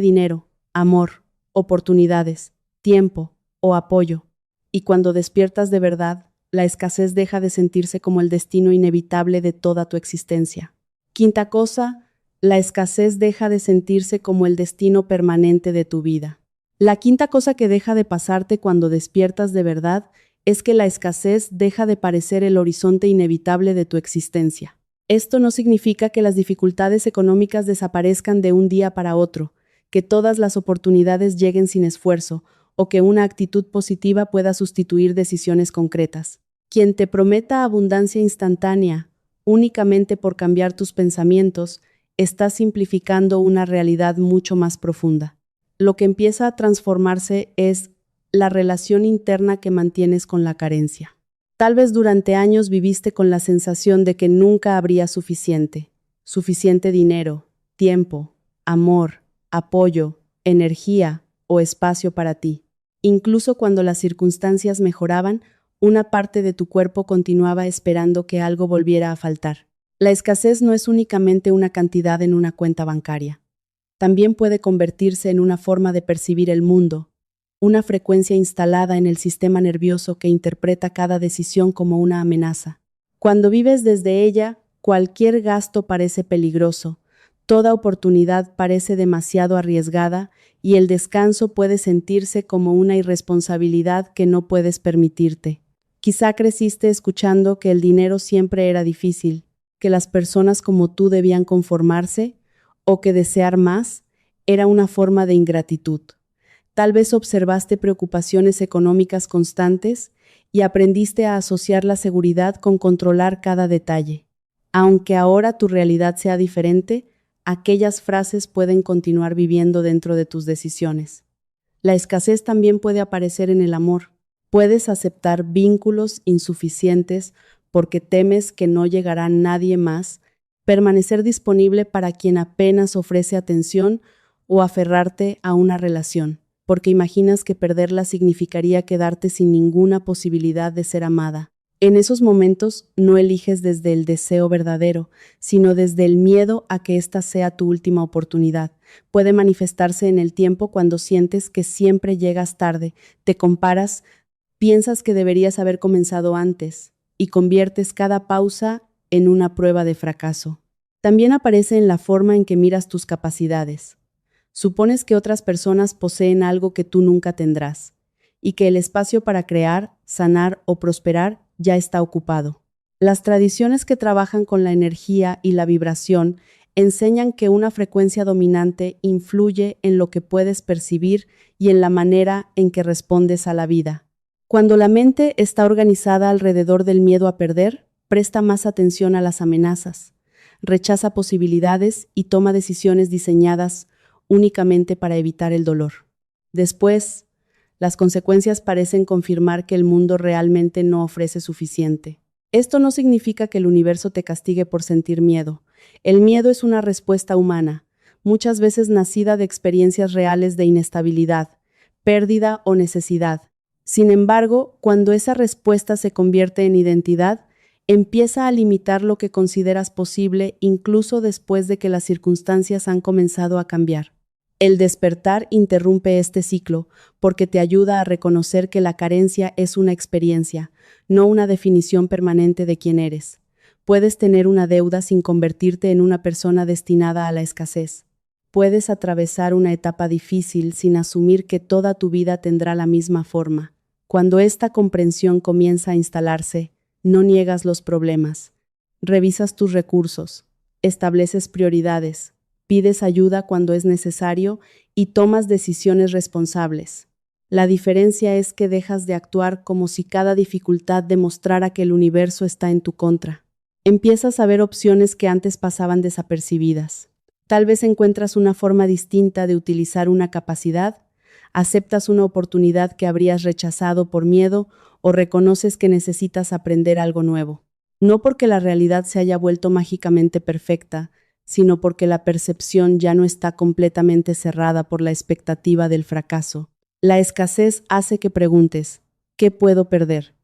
dinero, amor, oportunidades, tiempo o apoyo. Y cuando despiertas de verdad, la escasez deja de sentirse como el destino inevitable de toda tu existencia. Quinta cosa, la escasez deja de sentirse como el destino permanente de tu vida. La quinta cosa que deja de pasarte cuando despiertas de verdad es que la escasez deja de parecer el horizonte inevitable de tu existencia. Esto no significa que las dificultades económicas desaparezcan de un día para otro, que todas las oportunidades lleguen sin esfuerzo, o que una actitud positiva pueda sustituir decisiones concretas. Quien te prometa abundancia instantánea, únicamente por cambiar tus pensamientos, está simplificando una realidad mucho más profunda. Lo que empieza a transformarse es la relación interna que mantienes con la carencia. Tal vez durante años viviste con la sensación de que nunca habría suficiente dinero, tiempo, amor, apoyo, energía o espacio para ti. Incluso cuando las circunstancias mejoraban, una parte de tu cuerpo continuaba esperando que algo volviera a faltar. La escasez no es únicamente una cantidad en una cuenta bancaria. También puede convertirse en una forma de percibir el mundo, una frecuencia instalada en el sistema nervioso que interpreta cada decisión como una amenaza. Cuando vives desde ella, cualquier gasto parece peligroso, toda oportunidad parece demasiado arriesgada y el descanso puede sentirse como una irresponsabilidad que no puedes permitirte. Quizá creciste escuchando que el dinero siempre era difícil, que las personas como tú debían conformarse o que desear más era una forma de ingratitud. Tal vez observaste preocupaciones económicas constantes y aprendiste a asociar la seguridad con controlar cada detalle. Aunque ahora tu realidad sea diferente, aquellas frases pueden continuar viviendo dentro de tus decisiones. La escasez también puede aparecer en el amor. Puedes aceptar vínculos insuficientes porque temes que no llegará nadie más, permanecer disponible para quien apenas ofrece atención o aferrarte a una relación, porque imaginas que perderla significaría quedarte sin ninguna posibilidad de ser amada. En esos momentos no eliges desde el deseo verdadero, sino desde el miedo a que esta sea tu última oportunidad. Puede manifestarse en el tiempo cuando sientes que siempre llegas tarde, te comparas, piensas que deberías haber comenzado antes y conviertes cada pausa en una prueba de fracaso. También aparece en la forma en que miras tus capacidades. Supones que otras personas poseen algo que tú nunca tendrás y que el espacio para crear, sanar o prosperar ya está ocupado. Las tradiciones que trabajan con la energía y la vibración enseñan que una frecuencia dominante influye en lo que puedes percibir y en la manera en que respondes a la vida. Cuando la mente está organizada alrededor del miedo a perder, presta más atención a las amenazas, rechaza posibilidades y toma decisiones diseñadas únicamente para evitar el dolor. Después, las consecuencias parecen confirmar que el mundo realmente no ofrece suficiente. Esto no significa que el universo te castigue por sentir miedo. El miedo es una respuesta humana, muchas veces nacida de experiencias reales de inestabilidad, pérdida o necesidad. Sin embargo, cuando esa respuesta se convierte en identidad, empieza a limitar lo que consideras posible incluso después de que las circunstancias han comenzado a cambiar. El despertar interrumpe este ciclo porque te ayuda a reconocer que la carencia es una experiencia, no una definición permanente de quién eres. Puedes tener una deuda sin convertirte en una persona destinada a la escasez. Puedes atravesar una etapa difícil sin asumir que toda tu vida tendrá la misma forma. Cuando esta comprensión comienza a instalarse, no niegas los problemas. Revisas tus recursos, estableces prioridades, pides ayuda cuando es necesario y tomas decisiones responsables. La diferencia es que dejas de actuar como si cada dificultad demostrara que el universo está en tu contra. Empiezas a ver opciones que antes pasaban desapercibidas. Tal vez encuentras una forma distinta de utilizar una capacidad, aceptas una oportunidad que habrías rechazado por miedo o reconoces que necesitas aprender algo nuevo. No porque la realidad se haya vuelto mágicamente perfecta, sino porque la percepción ya no está completamente cerrada por la expectativa del fracaso. La escasez hace que preguntes, ¿qué puedo perder?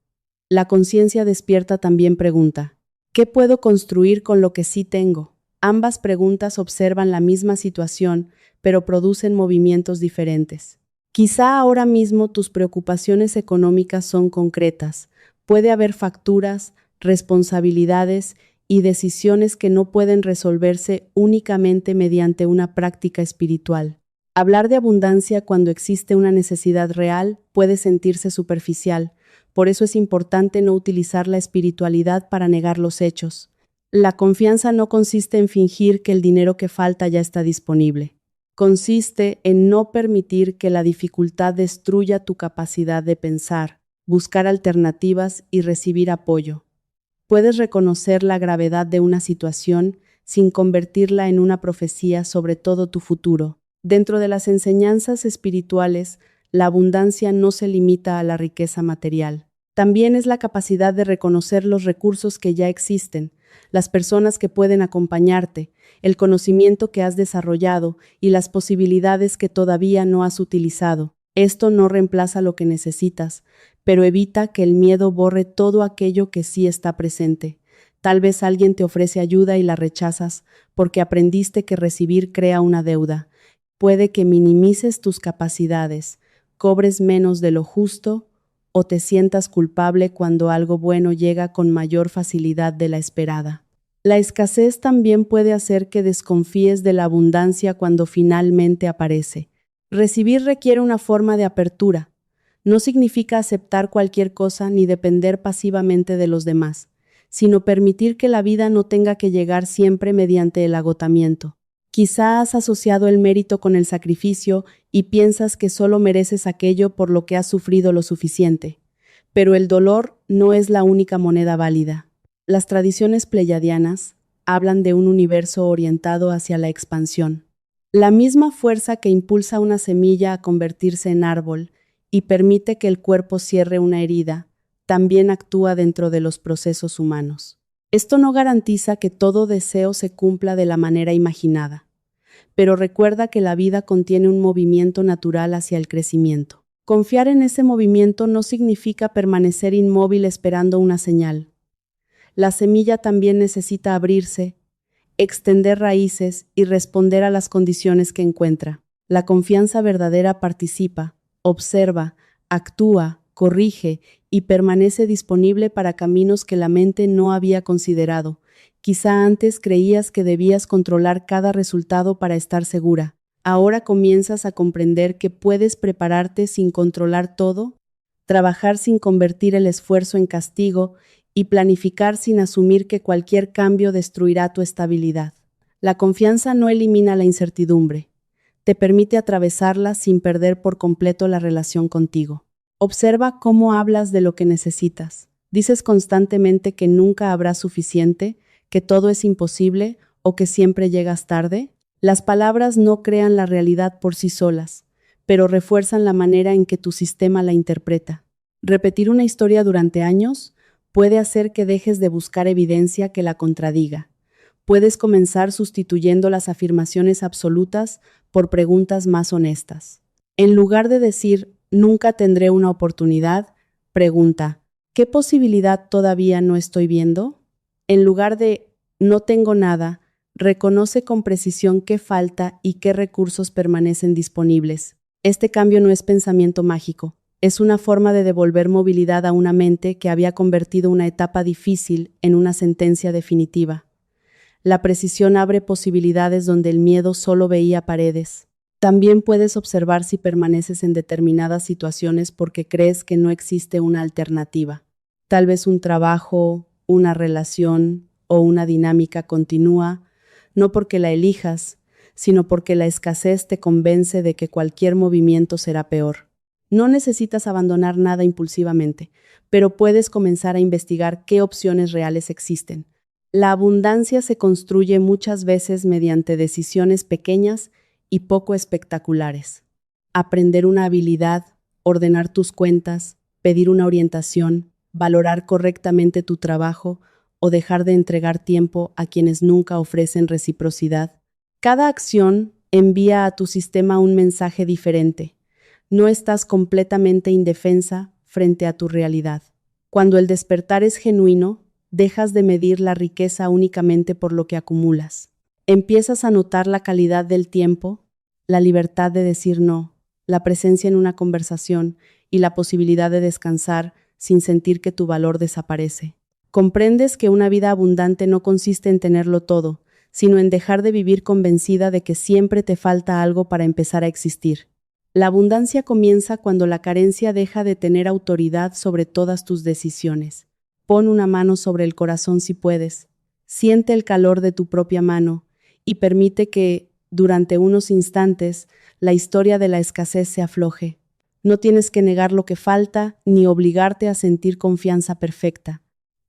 La conciencia despierta también pregunta, ¿qué puedo construir con lo que sí tengo? Ambas preguntas observan la misma situación, pero producen movimientos diferentes. Quizá ahora mismo tus preocupaciones económicas son concretas. Puede haber facturas, responsabilidades y decisiones que no pueden resolverse únicamente mediante una práctica espiritual. Hablar de abundancia cuando existe una necesidad real puede sentirse superficial, por eso es importante no utilizar la espiritualidad para negar los hechos. La confianza no consiste en fingir que el dinero que falta ya está disponible. Consiste en no permitir que la dificultad destruya tu capacidad de pensar, buscar alternativas y recibir apoyo. Puedes reconocer la gravedad de una situación sin convertirla en una profecía sobre todo tu futuro. Dentro de las enseñanzas espirituales, la abundancia no se limita a la riqueza material. También es la capacidad de reconocer los recursos que ya existen, las personas que pueden acompañarte, el conocimiento que has desarrollado y las posibilidades que todavía no has utilizado. Esto no reemplaza lo que necesitas, pero evita que el miedo borre todo aquello que sí está presente. Tal vez alguien te ofrece ayuda y la rechazas porque aprendiste que recibir crea una deuda. Puede que minimices tus capacidades, cobres menos de lo justo o te sientas culpable cuando algo bueno llega con mayor facilidad de la esperada. La escasez también puede hacer que desconfíes de la abundancia cuando finalmente aparece. Recibir requiere una forma de apertura. No significa aceptar cualquier cosa ni depender pasivamente de los demás, sino permitir que la vida no tenga que llegar siempre mediante el agotamiento. Quizá has asociado el mérito con el sacrificio y piensas que solo mereces aquello por lo que has sufrido lo suficiente. Pero el dolor no es la única moneda válida. Las tradiciones pleyadianas hablan de un universo orientado hacia la expansión. La misma fuerza que impulsa una semilla a convertirse en árbol y permite que el cuerpo cierre una herida, también actúa dentro de los procesos humanos. Esto no garantiza que todo deseo se cumpla de la manera imaginada, pero recuerda que la vida contiene un movimiento natural hacia el crecimiento. Confiar en ese movimiento no significa permanecer inmóvil esperando una señal. La semilla también necesita abrirse, extender raíces y responder a las condiciones que encuentra. La confianza verdadera participa, observa, actúa, corrige y permanece disponible para caminos que la mente no había considerado. Quizá antes creías que debías controlar cada resultado para estar segura. Ahora comienzas a comprender que puedes prepararte sin controlar todo, trabajar sin convertir el esfuerzo en castigo y planificar sin asumir que cualquier cambio destruirá tu estabilidad. La confianza no elimina la incertidumbre, te permite atravesarla sin perder por completo la relación contigo. Observa cómo hablas de lo que necesitas. Dices constantemente que nunca habrá suficiente, que todo es imposible o que siempre llegas tarde. Las palabras no crean la realidad por sí solas, pero refuerzan la manera en que tu sistema la interpreta. Repetir una historia durante años puede hacer que dejes de buscar evidencia que la contradiga. Puedes comenzar sustituyendo las afirmaciones absolutas por preguntas más honestas. En lugar de decir, nunca tendré una oportunidad, pregunta, ¿qué posibilidad todavía no estoy viendo? En lugar de, no tengo nada, reconoce con precisión qué falta y qué recursos permanecen disponibles. Este cambio no es pensamiento mágico. Es una forma de devolver movilidad a una mente que había convertido una etapa difícil en una sentencia definitiva. La precisión abre posibilidades donde el miedo solo veía paredes. También puedes observar si permaneces en determinadas situaciones porque crees que no existe una alternativa. Tal vez un trabajo, una relación o una dinámica continúa, no porque la elijas, sino porque la escasez te convence de que cualquier movimiento será peor. No necesitas abandonar nada impulsivamente, pero puedes comenzar a investigar qué opciones reales existen. La abundancia se construye muchas veces mediante decisiones pequeñas y poco espectaculares. Aprender una habilidad, ordenar tus cuentas, pedir una orientación, valorar correctamente tu trabajo o dejar de entregar tiempo a quienes nunca ofrecen reciprocidad. Cada acción envía a tu sistema un mensaje diferente. No estás completamente indefensa frente a tu realidad. Cuando el despertar es genuino, dejas de medir la riqueza únicamente por lo que acumulas. Empiezas a notar la calidad del tiempo, la libertad de decir no, la presencia en una conversación y la posibilidad de descansar sin sentir que tu valor desaparece. Comprendes que una vida abundante no consiste en tenerlo todo, sino en dejar de vivir convencida de que siempre te falta algo para empezar a existir. La abundancia comienza cuando la carencia deja de tener autoridad sobre todas tus decisiones. Pon una mano sobre el corazón si puedes. Siente el calor de tu propia mano y permite que, durante unos instantes, la historia de la escasez se afloje. No tienes que negar lo que falta ni obligarte a sentir confianza perfecta.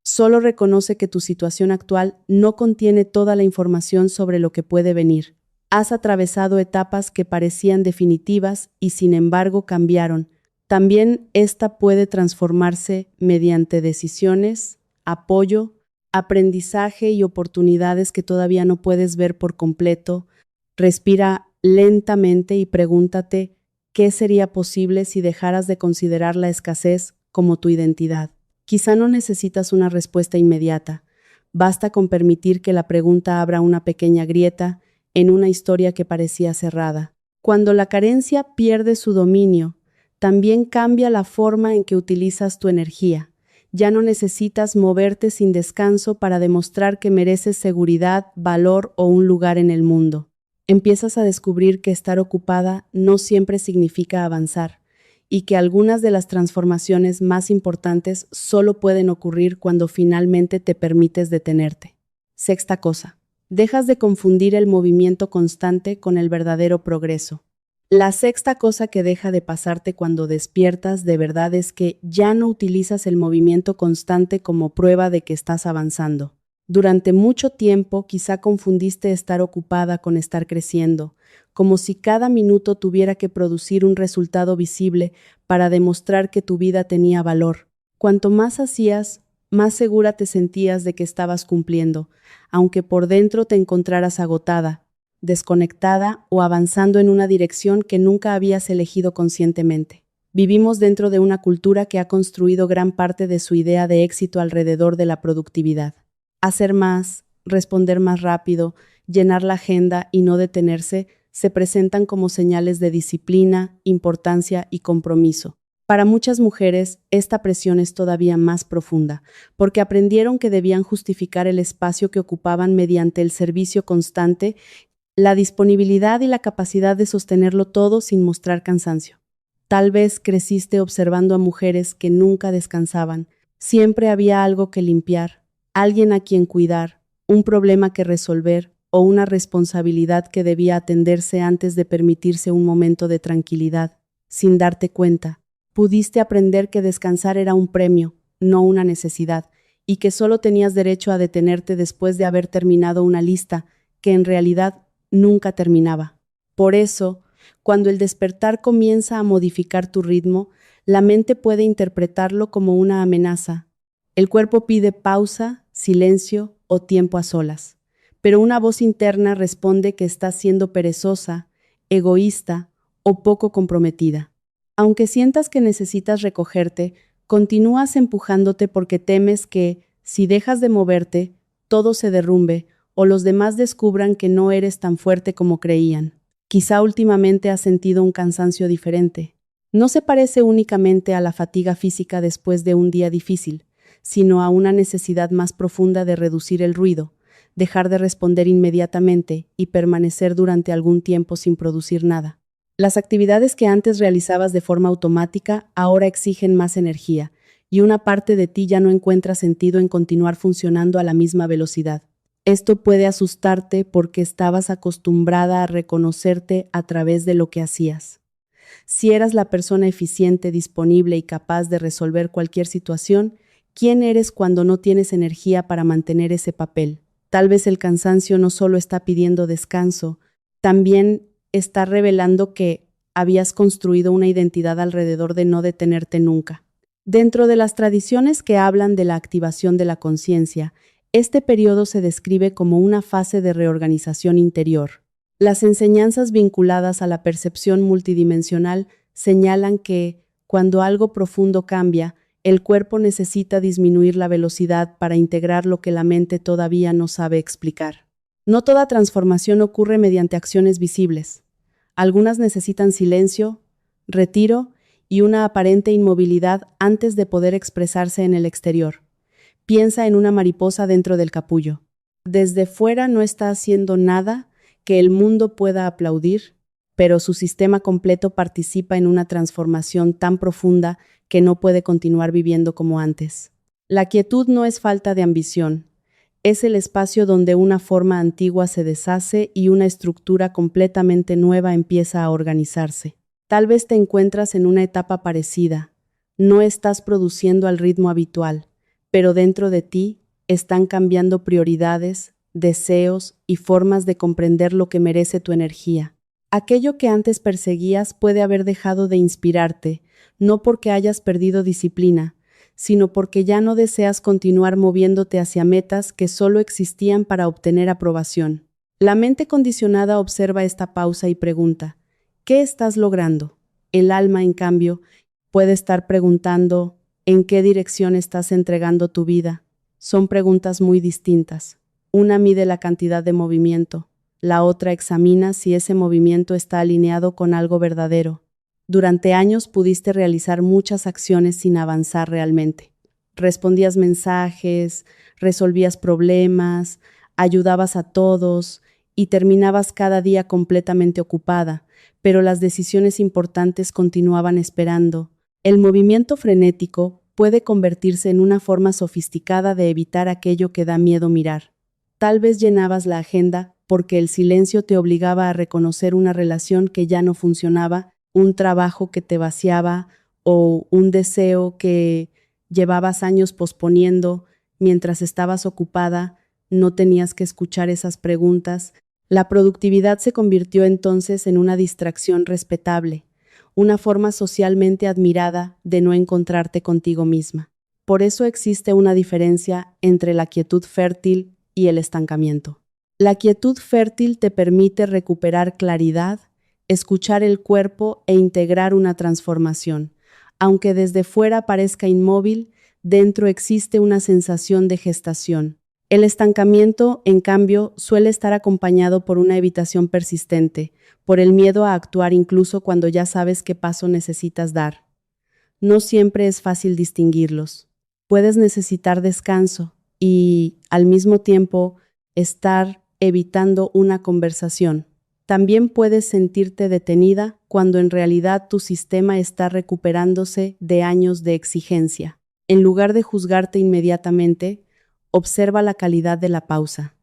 Solo reconoce que tu situación actual no contiene toda la información sobre lo que puede venir. Has atravesado etapas que parecían definitivas y sin embargo cambiaron. También esta puede transformarse mediante decisiones, apoyo, aprendizaje y oportunidades que todavía no puedes ver por completo. Respira lentamente y pregúntate qué sería posible si dejaras de considerar la escasez como tu identidad. Quizá no necesitas una respuesta inmediata. Basta con permitir que la pregunta abra una pequeña grieta en una historia que parecía cerrada. Cuando la carencia pierde su dominio, también cambia la forma en que utilizas tu energía. Ya no necesitas moverte sin descanso para demostrar que mereces seguridad, valor o un lugar en el mundo. Empiezas a descubrir que estar ocupada no siempre significa avanzar y que algunas de las transformaciones más importantes solo pueden ocurrir cuando finalmente te permites detenerte. Sexta cosa. Dejas de confundir el movimiento constante con el verdadero progreso. La sexta cosa que deja de pasarte cuando despiertas de verdad es que ya no utilizas el movimiento constante como prueba de que estás avanzando. Durante mucho tiempo quizá confundiste estar ocupada con estar creciendo, como si cada minuto tuviera que producir un resultado visible para demostrar que tu vida tenía valor. Cuanto más hacías, más segura te sentías de que estabas cumpliendo, aunque por dentro te encontraras agotada, desconectada o avanzando en una dirección que nunca habías elegido conscientemente. Vivimos dentro de una cultura que ha construido gran parte de su idea de éxito alrededor de la productividad. Hacer más, responder más rápido, llenar la agenda y no detenerse se presentan como señales de disciplina, importancia y compromiso. Para muchas mujeres, esta presión es todavía más profunda, porque aprendieron que debían justificar el espacio que ocupaban mediante el servicio constante, la disponibilidad y la capacidad de sostenerlo todo sin mostrar cansancio. Tal vez creciste observando a mujeres que nunca descansaban. Siempre había algo que limpiar, alguien a quien cuidar, un problema que resolver o una responsabilidad que debía atenderse antes de permitirse un momento de tranquilidad. Sin darte cuenta, pudiste aprender que descansar era un premio, no una necesidad, y que solo tenías derecho a detenerte después de haber terminado una lista que en realidad nunca terminaba. Por eso, cuando el despertar comienza a modificar tu ritmo, la mente puede interpretarlo como una amenaza. El cuerpo pide pausa, silencio o tiempo a solas, pero una voz interna responde que estás siendo perezosa, egoísta o poco comprometida. Aunque sientas que necesitas recogerte, continúas empujándote porque temes que, si dejas de moverte, todo se derrumbe o los demás descubran que no eres tan fuerte como creían. Quizá últimamente has sentido un cansancio diferente. No se parece únicamente a la fatiga física después de un día difícil, sino a una necesidad más profunda de reducir el ruido, dejar de responder inmediatamente y permanecer durante algún tiempo sin producir nada. Las actividades que antes realizabas de forma automática ahora exigen más energía, y una parte de ti ya no encuentra sentido en continuar funcionando a la misma velocidad. Esto puede asustarte porque estabas acostumbrada a reconocerte a través de lo que hacías. Si eras la persona eficiente, disponible y capaz de resolver cualquier situación, ¿quién eres cuando no tienes energía para mantener ese papel? Tal vez el cansancio no solo está pidiendo descanso, también está revelando que habías construido una identidad alrededor de no detenerte nunca. Dentro de las tradiciones que hablan de la activación de la conciencia, este periodo se describe como una fase de reorganización interior. Las enseñanzas vinculadas a la percepción multidimensional señalan que, cuando algo profundo cambia, el cuerpo necesita disminuir la velocidad para integrar lo que la mente todavía no sabe explicar. No toda transformación ocurre mediante acciones visibles. Algunas necesitan silencio, retiro y una aparente inmovilidad antes de poder expresarse en el exterior. Piensa en una mariposa dentro del capullo. Desde fuera no está haciendo nada que el mundo pueda aplaudir, pero su sistema completo participa en una transformación tan profunda que no puede continuar viviendo como antes. La quietud no es falta de ambición, es el espacio donde una forma antigua se deshace y una estructura completamente nueva empieza a organizarse. Tal vez te encuentras en una etapa parecida. No estás produciendo al ritmo habitual, pero dentro de ti están cambiando prioridades, deseos y formas de comprender lo que merece tu energía. Aquello que antes perseguías puede haber dejado de inspirarte, no porque hayas perdido disciplina, sino porque ya no deseas continuar moviéndote hacia metas que solo existían para obtener aprobación. La mente condicionada observa esta pausa y pregunta, ¿qué estás logrando? El alma, en cambio, puede estar preguntando, ¿en qué dirección estás entregando tu vida? Son preguntas muy distintas. Una mide la cantidad de movimiento, la otra examina si ese movimiento está alineado con algo verdadero. Durante años pudiste realizar muchas acciones sin avanzar realmente. Respondías mensajes, resolvías problemas, ayudabas a todos y terminabas cada día completamente ocupada, pero las decisiones importantes continuaban esperando. El movimiento frenético puede convertirse en una forma sofisticada de evitar aquello que da miedo mirar. Tal vez llenabas la agenda porque el silencio te obligaba a reconocer una relación que ya no funcionaba, un trabajo que te vaciaba o un deseo que llevabas años posponiendo mientras estabas ocupada no tenías que escuchar esas preguntas. La productividad se convirtió entonces en una distracción respetable, una forma socialmente admirada de no encontrarte contigo misma. Por eso existe una diferencia entre la quietud fértil y el estancamiento. La quietud fértil te permite recuperar claridad, escuchar el cuerpo e integrar una transformación. Aunque desde fuera parezca inmóvil, dentro existe una sensación de gestación. El estancamiento, en cambio, suele estar acompañado por una evitación persistente, por el miedo a actuar incluso cuando ya sabes qué paso necesitas dar. No siempre es fácil distinguirlos. Puedes necesitar descanso y, al mismo tiempo, estar evitando una conversación. También puedes sentirte detenida cuando en realidad tu sistema está recuperándose de años de exigencia. En lugar de juzgarte inmediatamente, observa la calidad de la pausa.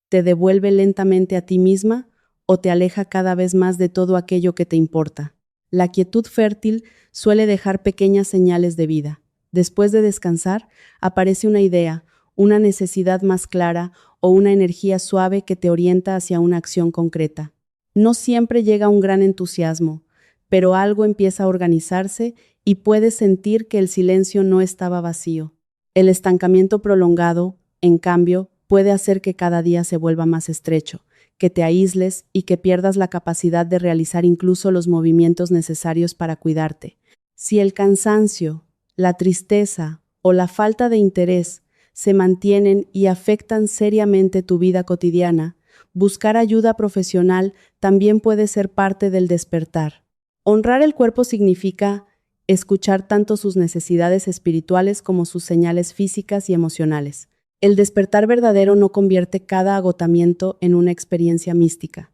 ¿Te devuelve lentamente a ti misma o te aleja cada vez más de todo aquello que te importa? La quietud fértil suele dejar pequeñas señales de vida. Después de descansar, aparece una idea, una necesidad más clara o una energía suave que te orienta hacia una acción concreta. No siempre llega un gran entusiasmo, pero algo empieza a organizarse y puedes sentir que el silencio no estaba vacío. El estancamiento prolongado, en cambio, puede hacer que cada día se vuelva más estrecho, que te aísles y que pierdas la capacidad de realizar incluso los movimientos necesarios para cuidarte. Si el cansancio, la tristeza o la falta de interés se mantienen y afectan seriamente tu vida cotidiana, buscar ayuda profesional también puede ser parte del despertar. Honrar el cuerpo significa escuchar tanto sus necesidades espirituales como sus señales físicas y emocionales. El despertar verdadero no convierte cada agotamiento en una experiencia mística.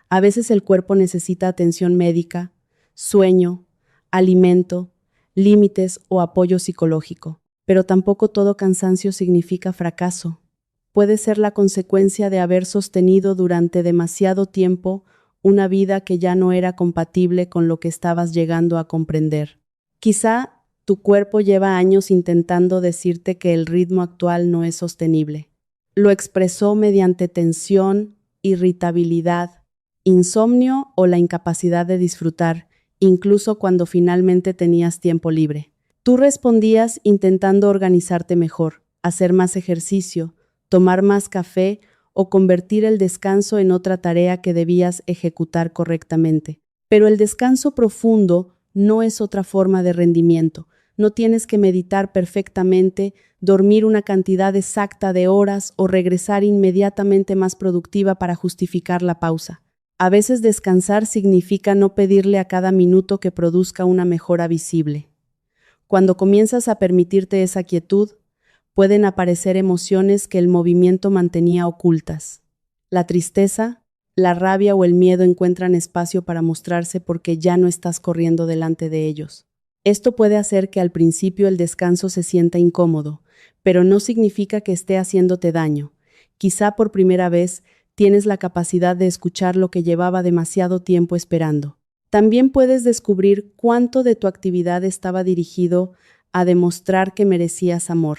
A veces el cuerpo necesita atención médica, sueño, alimento, límites o apoyo psicológico. Pero tampoco todo cansancio significa fracaso. Puede ser la consecuencia de haber sostenido durante demasiado tiempo una vida que ya no era compatible con lo que estabas llegando a comprender. Quizá tu cuerpo lleva años intentando decirte que el ritmo actual no es sostenible. Lo expresó mediante tensión, irritabilidad, insomnio o la incapacidad de disfrutar, incluso cuando finalmente tenías tiempo libre. Tú respondías intentando organizarte mejor, hacer más ejercicio, tomar más café o convertir el descanso en otra tarea que debías ejecutar correctamente. Pero el descanso profundo no es otra forma de rendimiento. No tienes que meditar perfectamente, dormir una cantidad exacta de horas o regresar inmediatamente más productiva para justificar la pausa. A veces descansar significa no pedirle a cada minuto que produzca una mejora visible. Cuando comienzas a permitirte esa quietud, pueden aparecer emociones que el movimiento mantenía ocultas. La tristeza, la rabia o el miedo encuentran espacio para mostrarse porque ya no estás corriendo delante de ellos. Esto puede hacer que al principio el descanso se sienta incómodo, pero no significa que esté haciéndote daño. Quizá por primera vez tienes la capacidad de escuchar lo que llevaba demasiado tiempo esperando. También puedes descubrir cuánto de tu actividad estaba dirigido a demostrar que merecías amor.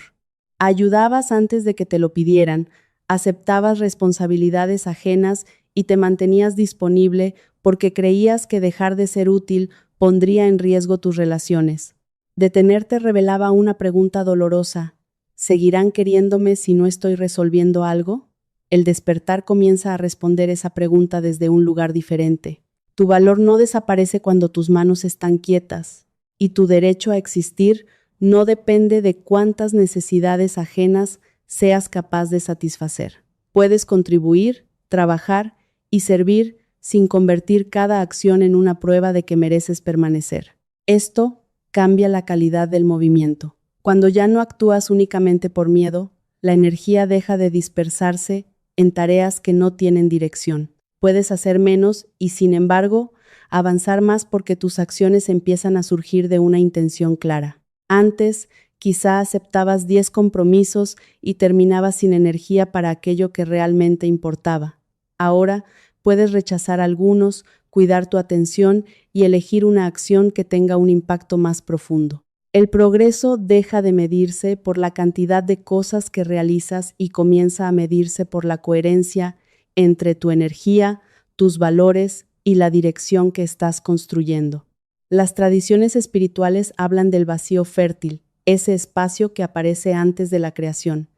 Ayudabas antes de que te lo pidieran, aceptabas responsabilidades ajenas y te mantenías disponible porque creías que dejar de ser útil pondría en riesgo tus relaciones. Detenerte revelaba una pregunta dolorosa: ¿seguirán queriéndome si no estoy resolviendo algo? El despertar comienza a responder esa pregunta desde un lugar diferente. Tu valor no desaparece cuando tus manos están quietas, y tu derecho a existir no depende de cuántas necesidades ajenas seas capaz de satisfacer. Puedes contribuir, trabajar y servir sin convertir cada acción en una prueba de que mereces permanecer. Esto cambia la calidad del movimiento. Cuando ya no actúas únicamente por miedo, la energía deja de dispersarse en tareas que no tienen dirección. Puedes hacer menos y, sin embargo, avanzar más porque tus acciones empiezan a surgir de una intención clara. Antes, quizá aceptabas 10 compromisos y terminabas sin energía para aquello que realmente importaba. Ahora, puedes rechazar algunos, cuidar tu atención y elegir una acción que tenga un impacto más profundo. El progreso deja de medirse por la cantidad de cosas que realizas y comienza a medirse por la coherencia entre tu energía, tus valores y la dirección que estás construyendo. Las tradiciones espirituales hablan del vacío fértil, ese espacio que aparece antes de la creación.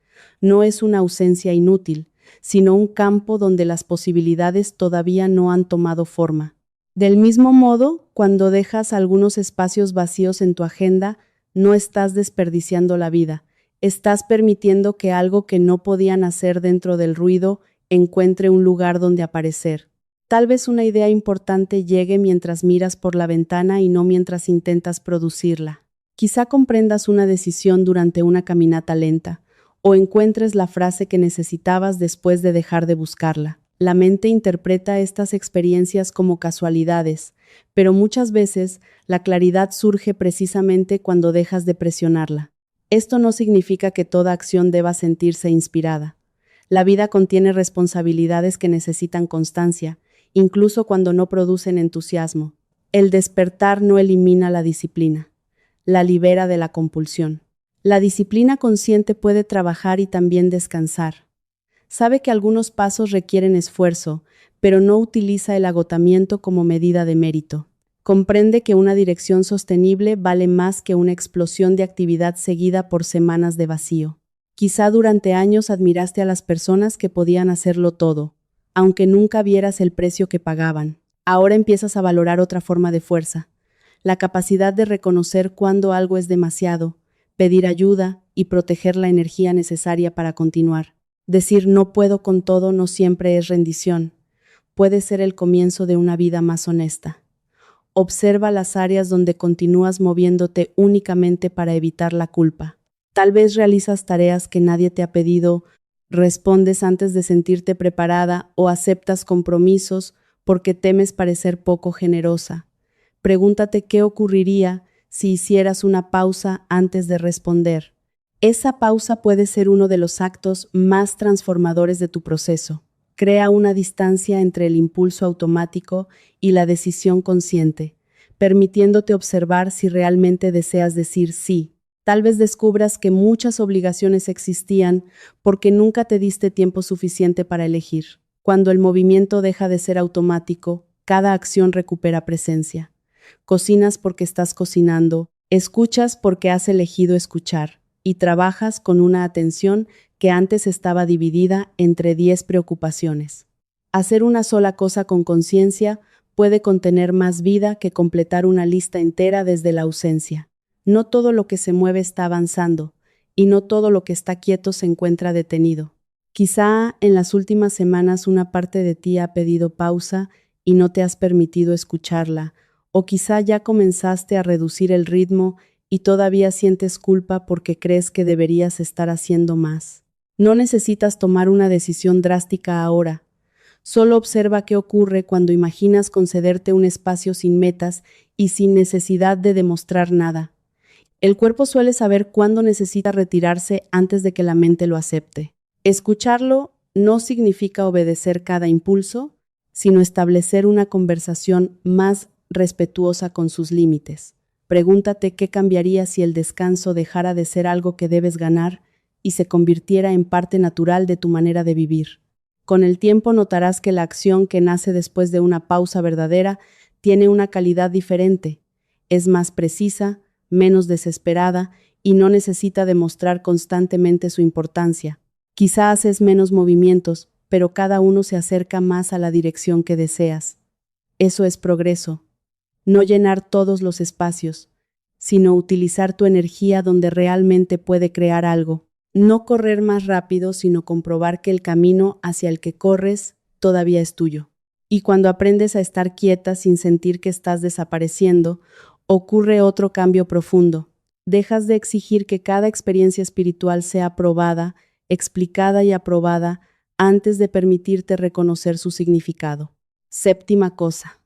No es una ausencia inútil, sino un campo donde las posibilidades todavía no han tomado forma. Del mismo modo, cuando dejas algunos espacios vacíos en tu agenda, no estás desperdiciando la vida, estás permitiendo que algo que no podía nacer dentro del ruido encuentre un lugar donde aparecer. Tal vez una idea importante llegue mientras miras por la ventana y no mientras intentas producirla. Quizá comprendas una decisión durante una caminata lenta, o encuentres la frase que necesitabas después de dejar de buscarla. La mente interpreta estas experiencias como casualidades, pero muchas veces la claridad surge precisamente cuando dejas de presionarla. Esto no significa que toda acción deba sentirse inspirada. La vida contiene responsabilidades que necesitan constancia, incluso cuando no producen entusiasmo. El despertar no elimina la disciplina, la libera de la compulsión. La disciplina consciente puede trabajar y también descansar. Sabe que algunos pasos requieren esfuerzo, pero no utiliza el agotamiento como medida de mérito. Comprende que una dirección sostenible vale más que una explosión de actividad seguida por semanas de vacío. Quizá durante años admiraste a las personas que podían hacerlo todo, aunque nunca vieras el precio que pagaban. Ahora empiezas a valorar otra forma de fuerza, la capacidad de reconocer cuando algo es demasiado, pedir ayuda y proteger la energía necesaria para continuar. Decir no puedo con todo no siempre es rendición. Puede ser el comienzo de una vida más honesta. Observa las áreas donde continúas moviéndote únicamente para evitar la culpa. Tal vez realizas tareas que nadie te ha pedido, respondes antes de sentirte preparada o aceptas compromisos porque temes parecer poco generosa. Pregúntate qué ocurriría si hicieras una pausa antes de responder. Esa pausa puede ser uno de los actos más transformadores de tu proceso. Crea una distancia entre el impulso automático y la decisión consciente, permitiéndote observar si realmente deseas decir sí. Tal vez descubras que muchas obligaciones existían porque nunca te diste tiempo suficiente para elegir. Cuando el movimiento deja de ser automático, cada acción recupera presencia. Cocinas porque estás cocinando, escuchas porque has elegido escuchar, y trabajas con una atención que antes estaba dividida entre 10 preocupaciones. Hacer una sola cosa con conciencia puede contener más vida que completar una lista entera desde la ausencia. No todo lo que se mueve está avanzando, y no todo lo que está quieto se encuentra detenido. Quizá en las últimas semanas una parte de ti ha pedido pausa y no te has permitido escucharla, o quizá ya comenzaste a reducir el ritmo y todavía sientes culpa porque crees que deberías estar haciendo más. No necesitas tomar una decisión drástica ahora. Solo observa qué ocurre cuando imaginas concederte un espacio sin metas y sin necesidad de demostrar nada. El cuerpo suele saber cuándo necesita retirarse antes de que la mente lo acepte. Escucharlo no significa obedecer cada impulso, sino establecer una conversación más respetuosa con sus límites. Pregúntate qué cambiaría si el descanso dejara de ser algo que debes ganar y se convirtiera en parte natural de tu manera de vivir. Con el tiempo notarás que la acción que nace después de una pausa verdadera tiene una calidad diferente, es más precisa, menos desesperada y no necesita demostrar constantemente su importancia. Quizá haces menos movimientos, pero cada uno se acerca más a la dirección que deseas. Eso es progreso. No llenar todos los espacios, sino utilizar tu energía donde realmente puede crear algo. No correr más rápido, sino comprobar que el camino hacia el que corres todavía es tuyo. Y cuando aprendes a estar quieta sin sentir que estás desapareciendo, ocurre otro cambio profundo. Dejas de exigir que cada experiencia espiritual sea probada, explicada y aprobada antes de permitirte reconocer su significado. Séptima cosa.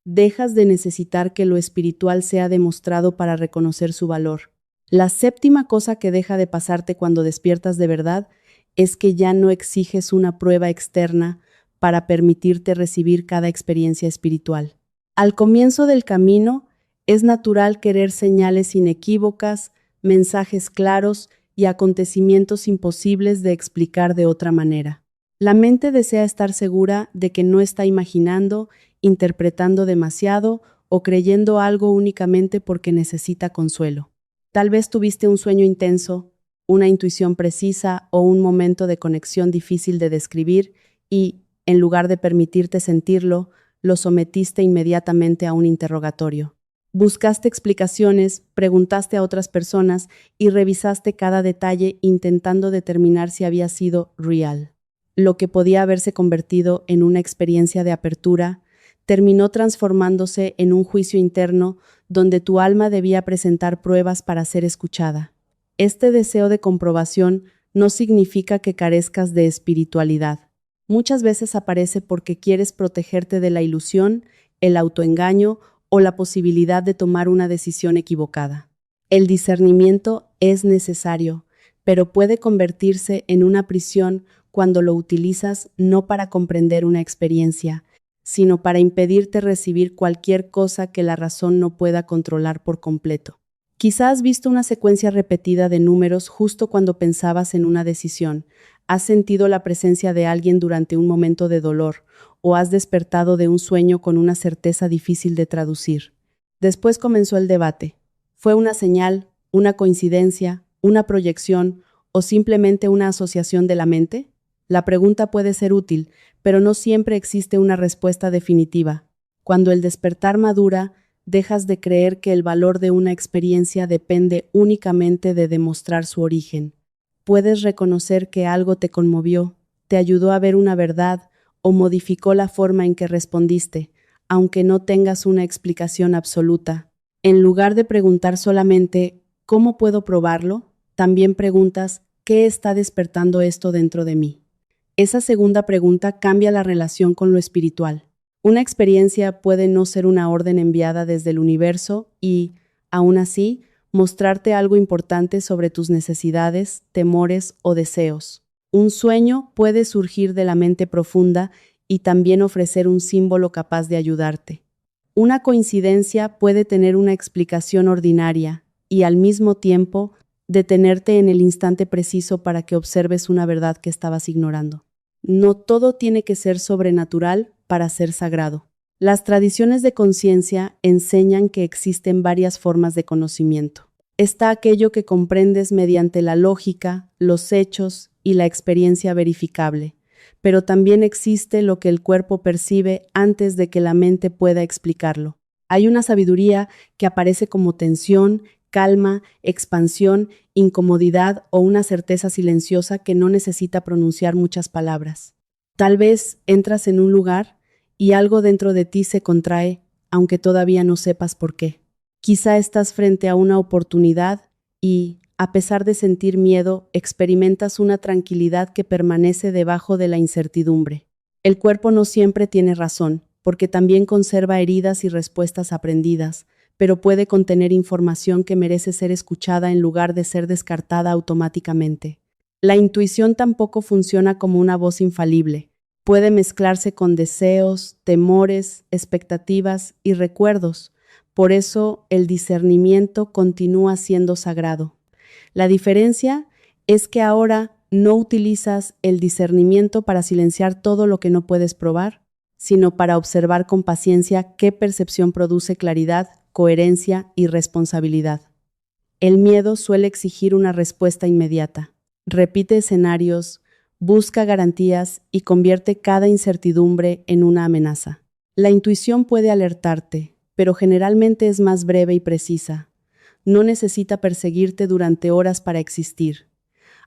Dejas de necesitar que lo espiritual sea demostrado para reconocer su valor. La séptima cosa que deja de pasarte cuando despiertas de verdad es que ya no exiges una prueba externa para permitirte recibir cada experiencia espiritual. Al comienzo del camino, Es natural querer señales inequívocas, mensajes claros y acontecimientos imposibles de explicar de otra manera. La mente desea estar segura de que no está imaginando, interpretando demasiado o creyendo algo únicamente porque necesita consuelo. Tal vez tuviste un sueño intenso, una intuición precisa o un momento de conexión difícil de describir y, en lugar de permitirte sentirlo, lo sometiste inmediatamente a un interrogatorio. Buscaste explicaciones, preguntaste a otras personas y revisaste cada detalle intentando determinar si había sido real. Lo que podía haberse convertido en una experiencia de apertura, terminó transformándose en un juicio interno donde tu alma debía presentar pruebas para ser escuchada. Este deseo de comprobación no significa que carezcas de espiritualidad. Muchas veces aparece porque quieres protegerte de la ilusión, el autoengaño o la posibilidad de tomar una decisión equivocada. El discernimiento es necesario, pero puede convertirse en una prisión cuando lo utilizas no para comprender una experiencia, sino para impedirte recibir cualquier cosa que la razón no pueda controlar por completo. Quizás has visto una secuencia repetida de números justo cuando pensabas en una decisión, has sentido la presencia de alguien durante un momento de dolor, o has despertado de un sueño con una certeza difícil de traducir. Después comenzó el debate. ¿Fue una señal, una coincidencia, una proyección o simplemente una asociación de la mente? La pregunta puede ser útil, pero no siempre existe una respuesta definitiva. Cuando el despertar madura, dejas de creer que el valor de una experiencia depende únicamente de demostrar su origen. Puedes reconocer que algo te conmovió, te ayudó a ver una verdad o modificó la forma en que respondiste, aunque no tengas una explicación absoluta. En lugar de preguntar solamente ¿cómo puedo probarlo?, también preguntas ¿qué está despertando esto dentro de mí? Esa segunda pregunta cambia la relación con lo espiritual. Una experiencia puede no ser una orden enviada desde el universo y, aún así, mostrarte algo importante sobre tus necesidades, temores o deseos. Un sueño puede surgir de la mente profunda y también ofrecer un símbolo capaz de ayudarte. Una coincidencia puede tener una explicación ordinaria y, al mismo tiempo, detenerte en el instante preciso para que observes una verdad que estabas ignorando. No todo tiene que ser sobrenatural para ser sagrado. Las tradiciones de conciencia enseñan que existen varias formas de conocimiento. Está aquello que comprendes mediante la lógica, los hechos y la experiencia verificable, pero también existe lo que el cuerpo percibe antes de que la mente pueda explicarlo. Hay una sabiduría que aparece como tensión, calma, expansión, incomodidad o una certeza silenciosa que no necesita pronunciar muchas palabras. Tal vez entras en un lugar y algo dentro de ti se contrae, aunque todavía no sepas por qué. Quizá estás frente a una oportunidad y, a pesar de sentir miedo, experimentas una tranquilidad que permanece debajo de la incertidumbre. El cuerpo no siempre tiene razón, porque también conserva heridas y respuestas aprendidas, pero puede contener información que merece ser escuchada en lugar de ser descartada automáticamente. La intuición tampoco funciona como una voz infalible. Puede mezclarse con deseos, temores, expectativas y recuerdos. Por eso, el discernimiento continúa siendo sagrado. La diferencia es que ahora no utilizas el discernimiento para silenciar todo lo que no puedes probar, sino para observar con paciencia qué percepción produce claridad, coherencia y responsabilidad. El miedo suele exigir una respuesta inmediata. Repite escenarios, busca garantías y convierte cada incertidumbre en una amenaza. La intuición puede alertarte, pero generalmente es más breve y precisa. No necesita perseguirte durante horas para existir.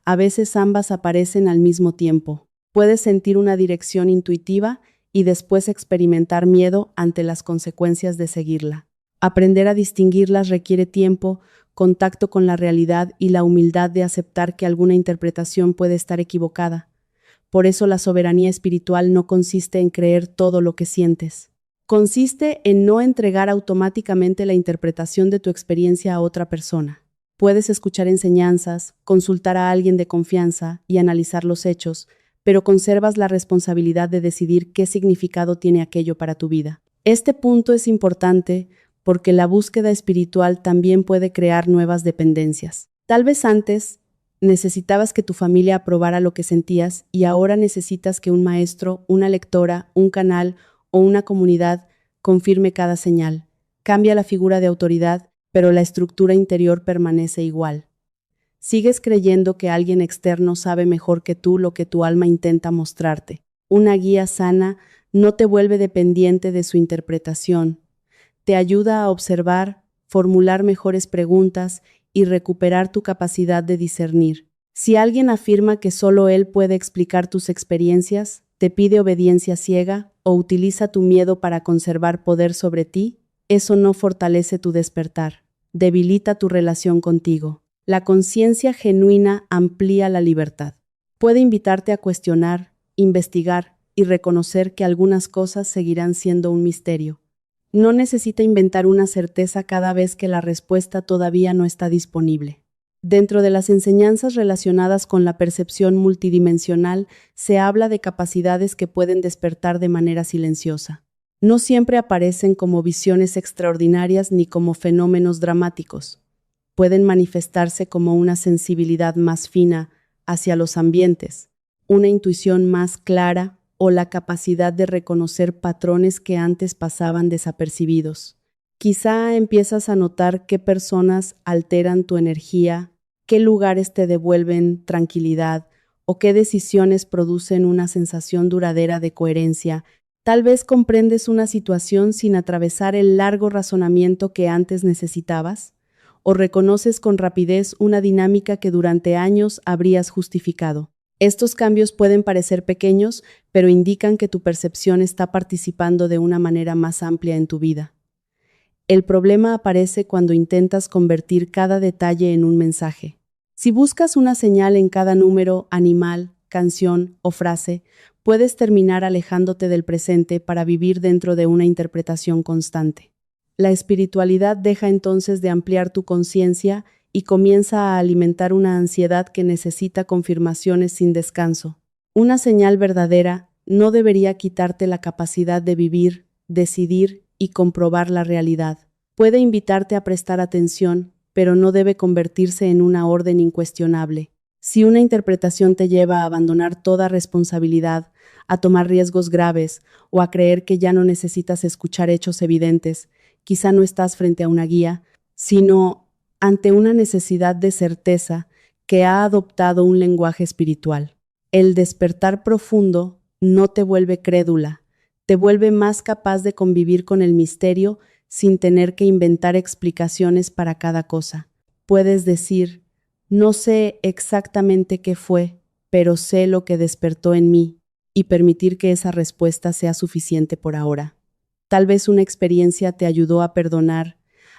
A veces ambas aparecen al mismo tiempo. Puedes sentir una dirección intuitiva y después experimentar miedo ante las consecuencias de seguirla. Aprender a distinguirlas requiere tiempo, contacto con la realidad y la humildad de aceptar que alguna interpretación puede estar equivocada. Por eso la soberanía espiritual no consiste en creer todo lo que sientes. Consiste en no entregar automáticamente la interpretación de tu experiencia a otra persona. Puedes escuchar enseñanzas, consultar a alguien de confianza y analizar los hechos, pero conservas la responsabilidad de decidir qué significado tiene aquello para tu vida. Este punto es importante porque la búsqueda espiritual también puede crear nuevas dependencias. Tal vez antes necesitabas que tu familia aprobara lo que sentías y ahora necesitas que un maestro, una lectora, un canal o una comunidad confirme cada señal. Cambia la figura de autoridad, pero la estructura interior permanece igual. Sigues creyendo que alguien externo sabe mejor que tú lo que tu alma intenta mostrarte. Una guía sana no te vuelve dependiente de su interpretación. Te ayuda a observar, formular mejores preguntas y recuperar tu capacidad de discernir. Si alguien afirma que solo él puede explicar tus experiencias, te pide obediencia ciega o utiliza tu miedo para conservar poder sobre ti, eso no fortalece tu despertar, debilita tu relación contigo. La conciencia genuina amplía la libertad. Puede invitarte a cuestionar, investigar y reconocer que algunas cosas seguirán siendo un misterio. No necesita inventar una certeza cada vez que la respuesta todavía no está disponible. Dentro de las enseñanzas relacionadas con la percepción multidimensional, se habla de capacidades que pueden despertar de manera silenciosa. No siempre aparecen como visiones extraordinarias ni como fenómenos dramáticos. Pueden manifestarse como una sensibilidad más fina hacia los ambientes, una intuición más clara o la capacidad de reconocer patrones que antes pasaban desapercibidos. Quizá empiezas a notar qué personas alteran tu energía, qué lugares te devuelven tranquilidad o qué decisiones producen una sensación duradera de coherencia. Tal vez comprendes una situación sin atravesar el largo razonamiento que antes necesitabas, o reconoces con rapidez una dinámica que durante años habrías justificado. Estos cambios pueden parecer pequeños, pero indican que tu percepción está participando de una manera más amplia en tu vida. El problema aparece cuando intentas convertir cada detalle en un mensaje. Si buscas una señal en cada número, animal, canción o frase, puedes terminar alejándote del presente para vivir dentro de una interpretación constante. La espiritualidad deja entonces de ampliar tu conciencia y comienza a alimentar una ansiedad que necesita confirmaciones sin descanso. Una señal verdadera no debería quitarte la capacidad de vivir, decidir y comprobar la realidad. Puede invitarte a prestar atención, pero no debe convertirse en una orden incuestionable. Si una interpretación te lleva a abandonar toda responsabilidad, a tomar riesgos graves o a creer que ya no necesitas escuchar hechos evidentes, quizá no estás frente a una guía, sino ante una necesidad de certeza que ha adoptado un lenguaje espiritual. El despertar profundo no te vuelve crédula, te vuelve más capaz de convivir con el misterio sin tener que inventar explicaciones para cada cosa. Puedes decir, no sé exactamente qué fue, pero sé lo que despertó en mí, y permitir que esa respuesta sea suficiente por ahora. Tal vez una experiencia te ayudó a perdonar,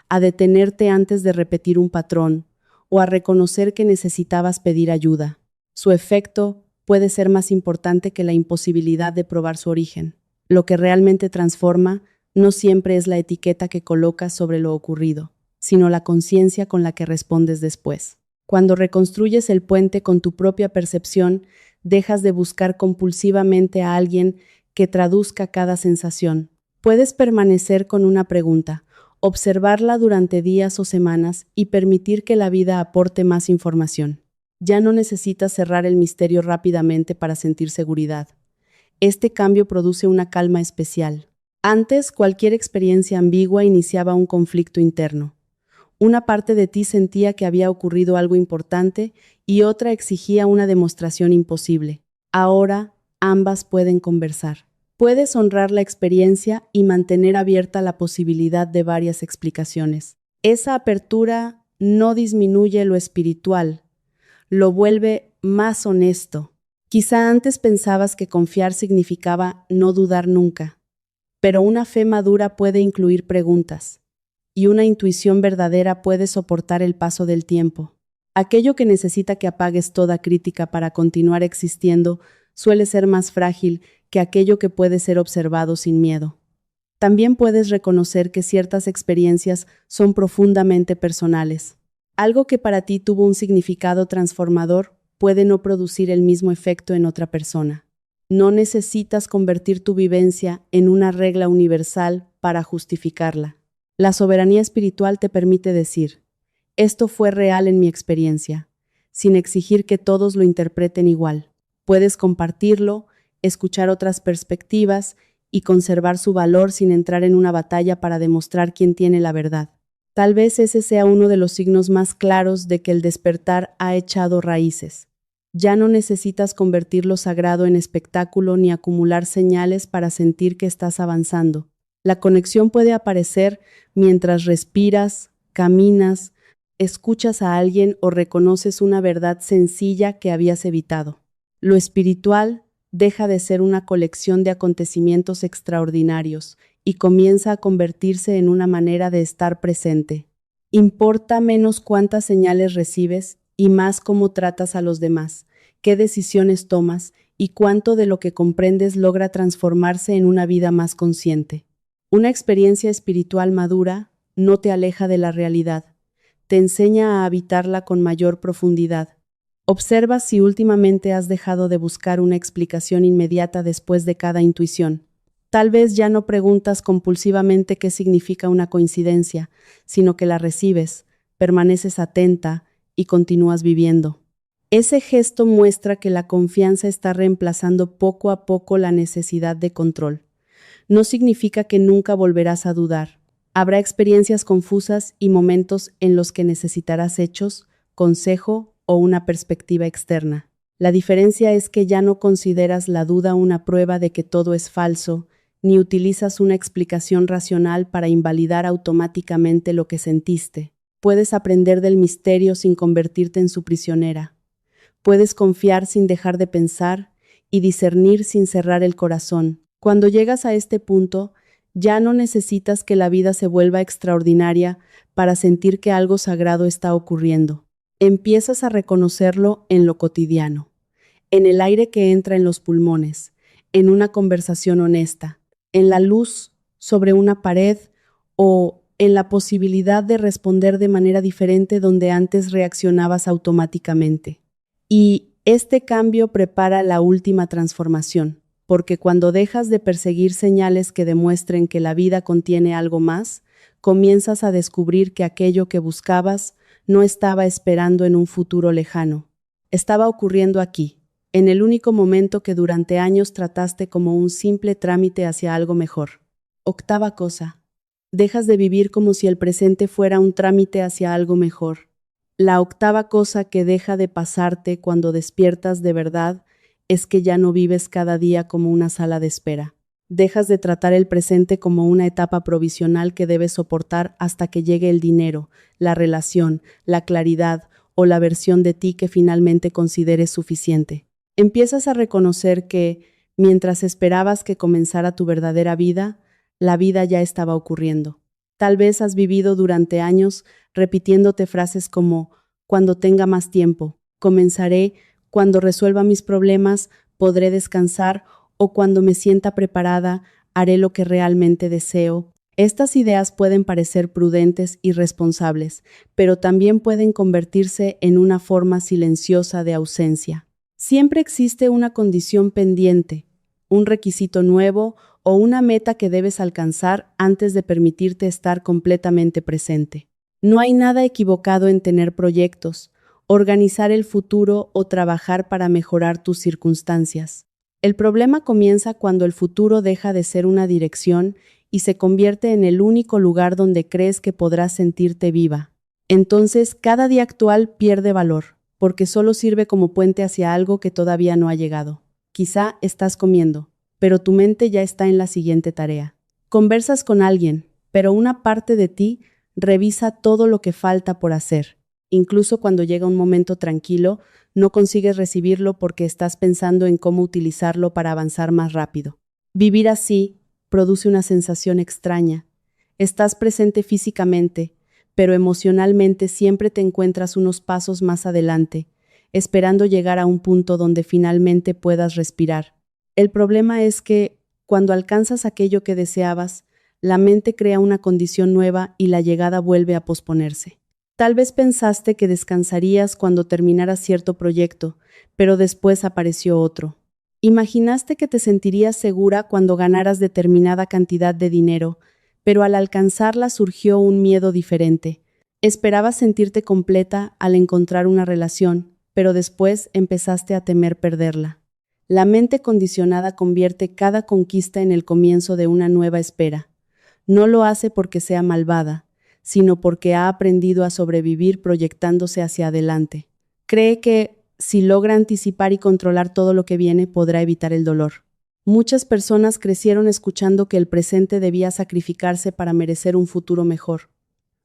a detenerte antes de repetir un patrón o a reconocer que necesitabas pedir ayuda. Su efecto puede ser más importante que la imposibilidad de probar su origen. Lo que realmente transforma no siempre es la etiqueta que colocas sobre lo ocurrido, sino la conciencia con la que respondes después. Cuando reconstruyes el puente con tu propia percepción, dejas de buscar compulsivamente a alguien que traduzca cada sensación. Puedes permanecer con una pregunta, observarla durante días o semanas y permitir que la vida aporte más información. Ya no necesitas cerrar el misterio rápidamente para sentir seguridad. Este cambio produce una calma especial. Antes, cualquier experiencia ambigua iniciaba un conflicto interno. Una parte de ti sentía que había ocurrido algo importante y otra exigía una demostración imposible. Ahora, ambas pueden conversar. Puedes honrar la experiencia y mantener abierta la posibilidad de varias explicaciones. Esa apertura no disminuye lo espiritual, lo vuelve más honesto. Quizá antes pensabas que confiar significaba no dudar nunca, pero una fe madura puede incluir preguntas, y una intuición verdadera puede soportar el paso del tiempo. Aquello que necesita que apagues toda crítica para continuar existiendo suele ser más frágil que aquello que puede ser observado sin miedo. También puedes reconocer que ciertas experiencias son profundamente personales. Algo que para ti tuvo un significado transformador puede no producir el mismo efecto en otra persona. No necesitas convertir tu vivencia en una regla universal para justificarla. La soberanía espiritual te permite decir, esto fue real en mi experiencia, sin exigir que todos lo interpreten igual. Puedes compartirlo, escuchar otras perspectivas y conservar su valor sin entrar en una batalla para demostrar quién tiene la verdad. Tal vez ese sea uno de los signos más claros de que el despertar ha echado raíces. Ya no necesitas convertir lo sagrado en espectáculo ni acumular señales para sentir que estás avanzando. La conexión puede aparecer mientras respiras, caminas, escuchas a alguien o reconoces una verdad sencilla que habías evitado. Lo espiritual deja de ser una colección de acontecimientos extraordinarios y comienza a convertirse en una manera de estar presente. Importa menos cuántas señales recibes y más cómo tratas a los demás, qué decisiones tomas y cuánto de lo que comprendes logra transformarse en una vida más consciente. Una experiencia espiritual madura no te aleja de la realidad, te enseña a habitarla con mayor profundidad. Observa si últimamente has dejado de buscar una explicación inmediata después de cada intuición. Tal vez ya no preguntas compulsivamente qué significa una coincidencia, sino que la recibes, permaneces atenta y continúas viviendo. Ese gesto muestra que la confianza está reemplazando poco a poco la necesidad de control. No significa que nunca volverás a dudar. Habrá experiencias confusas y momentos en los que necesitarás hechos, consejo o una perspectiva externa. La diferencia es que ya no consideras la duda una prueba de que todo es falso, ni utilizas una explicación racional para invalidar automáticamente lo que sentiste. Puedes aprender del misterio sin convertirte en su prisionera. Puedes confiar sin dejar de pensar y discernir sin cerrar el corazón. Cuando llegas a este punto, ya no necesitas que la vida se vuelva extraordinaria para sentir que algo sagrado está ocurriendo. Empiezas a reconocerlo en lo cotidiano, en el aire que entra en los pulmones, en una conversación honesta, en la luz sobre una pared o en la posibilidad de responder de manera diferente donde antes reaccionabas automáticamente. Y este cambio prepara la última transformación, porque cuando dejas de perseguir señales que demuestren que la vida contiene algo más, comienzas a descubrir que aquello que buscabas no estaba esperando en un futuro lejano. Estaba ocurriendo aquí, en el único momento que durante años trataste como un simple trámite hacia algo mejor. Octava cosa. Dejas de vivir como si el presente fuera un trámite hacia algo mejor. La octava cosa que deja de pasarte cuando despiertas de verdad es que ya no vives cada día como una sala de espera. Dejas de tratar el presente como una etapa provisional que debes soportar hasta que llegue el dinero, la relación, la claridad o la versión de ti que finalmente consideres suficiente. Empiezas a reconocer que, mientras esperabas que comenzara tu verdadera vida, la vida ya estaba ocurriendo. Tal vez has vivido durante años repitiéndote frases como «cuando tenga más tiempo», «comenzaré», «cuando resuelva mis problemas», «podré descansar» o «cuando me sienta preparada, haré lo que realmente deseo». Estas ideas pueden parecer prudentes y responsables, pero también pueden convertirse en una forma silenciosa de ausencia. Siempre existe una condición pendiente, un requisito nuevo o una meta que debes alcanzar antes de permitirte estar completamente presente. No hay nada equivocado en tener proyectos, organizar el futuro o trabajar para mejorar tus circunstancias. El problema comienza cuando el futuro deja de ser una dirección y se convierte en el único lugar donde crees que podrás sentirte viva. Entonces, cada día actual pierde valor, porque solo sirve como puente hacia algo que todavía no ha llegado. Quizá estás comiendo, pero tu mente ya está en la siguiente tarea. Conversas con alguien, pero una parte de ti revisa todo lo que falta por hacer. Incluso cuando llega un momento tranquilo, no consigues recibirlo porque estás pensando en cómo utilizarlo para avanzar más rápido. Vivir así produce una sensación extraña. Estás presente físicamente, pero emocionalmente siempre te encuentras unos pasos más adelante, esperando llegar a un punto donde finalmente puedas respirar. El problema es que, cuando alcanzas aquello que deseabas, la mente crea una condición nueva y la llegada vuelve a posponerse. Tal vez pensaste que descansarías cuando terminaras cierto proyecto, pero después apareció otro. Imaginaste que te sentirías segura cuando ganaras determinada cantidad de dinero, pero al alcanzarla surgió un miedo diferente. Esperabas sentirte completa al encontrar una relación, pero después empezaste a temer perderla. La mente condicionada convierte cada conquista en el comienzo de una nueva espera. No lo hace porque sea malvada, sino porque ha aprendido a sobrevivir proyectándose hacia adelante. Cree que, si logra anticipar y controlar todo lo que viene, podrá evitar el dolor. Muchas personas crecieron escuchando que el presente debía sacrificarse para merecer un futuro mejor.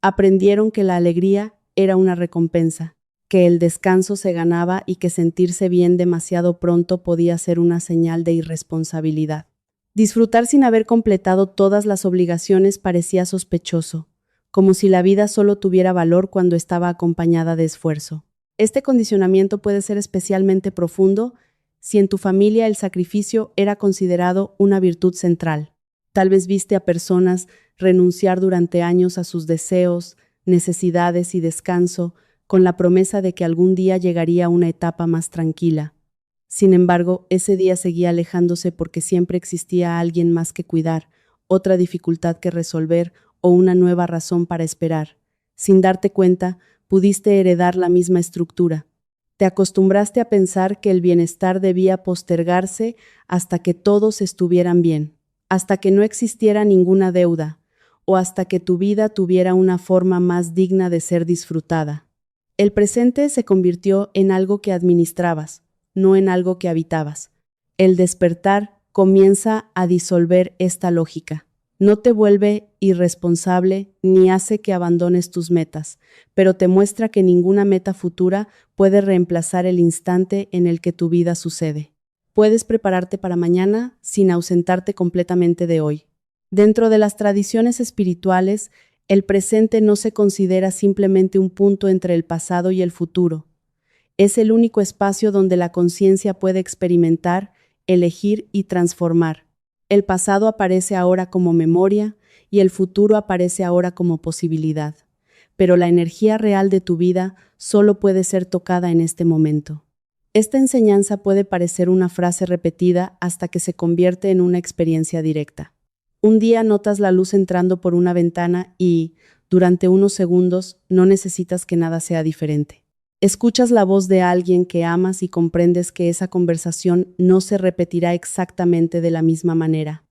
Aprendieron que la alegría era una recompensa, que el descanso se ganaba y que sentirse bien demasiado pronto podía ser una señal de irresponsabilidad. Disfrutar sin haber completado todas las obligaciones parecía sospechoso, como si la vida solo tuviera valor cuando estaba acompañada de esfuerzo. Este condicionamiento puede ser especialmente profundo si en tu familia el sacrificio era considerado una virtud central. Tal vez viste a personas renunciar durante años a sus deseos, necesidades y descanso, con la promesa de que algún día llegaría una etapa más tranquila. Sin embargo, ese día seguía alejándose porque siempre existía alguien más que cuidar, otra dificultad que resolver o una nueva razón para esperar. Sin darte cuenta, pudiste heredar la misma estructura. Te acostumbraste a pensar que el bienestar debía postergarse hasta que todos estuvieran bien, hasta que no existiera ninguna deuda, o hasta que tu vida tuviera una forma más digna de ser disfrutada. El presente se convirtió en algo que administrabas, no en algo que habitabas. El despertar comienza a disolver esta lógica. No te vuelve irresponsable ni hace que abandones tus metas, pero te muestra que ninguna meta futura puede reemplazar el instante en el que tu vida sucede. Puedes prepararte para mañana sin ausentarte completamente de hoy. Dentro de las tradiciones espirituales, el presente no se considera simplemente un punto entre el pasado y el futuro. Es el único espacio donde la conciencia puede experimentar, elegir y transformar. El pasado aparece ahora como memoria y el futuro aparece ahora como posibilidad. Pero la energía real de tu vida solo puede ser tocada en este momento. Esta enseñanza puede parecer una frase repetida hasta que se convierte en una experiencia directa. Un día notas la luz entrando por una ventana y, durante unos segundos, no necesitas que nada sea diferente. Escuchas la voz de alguien que amas y comprendes que esa conversación no se repetirá exactamente de la misma manera.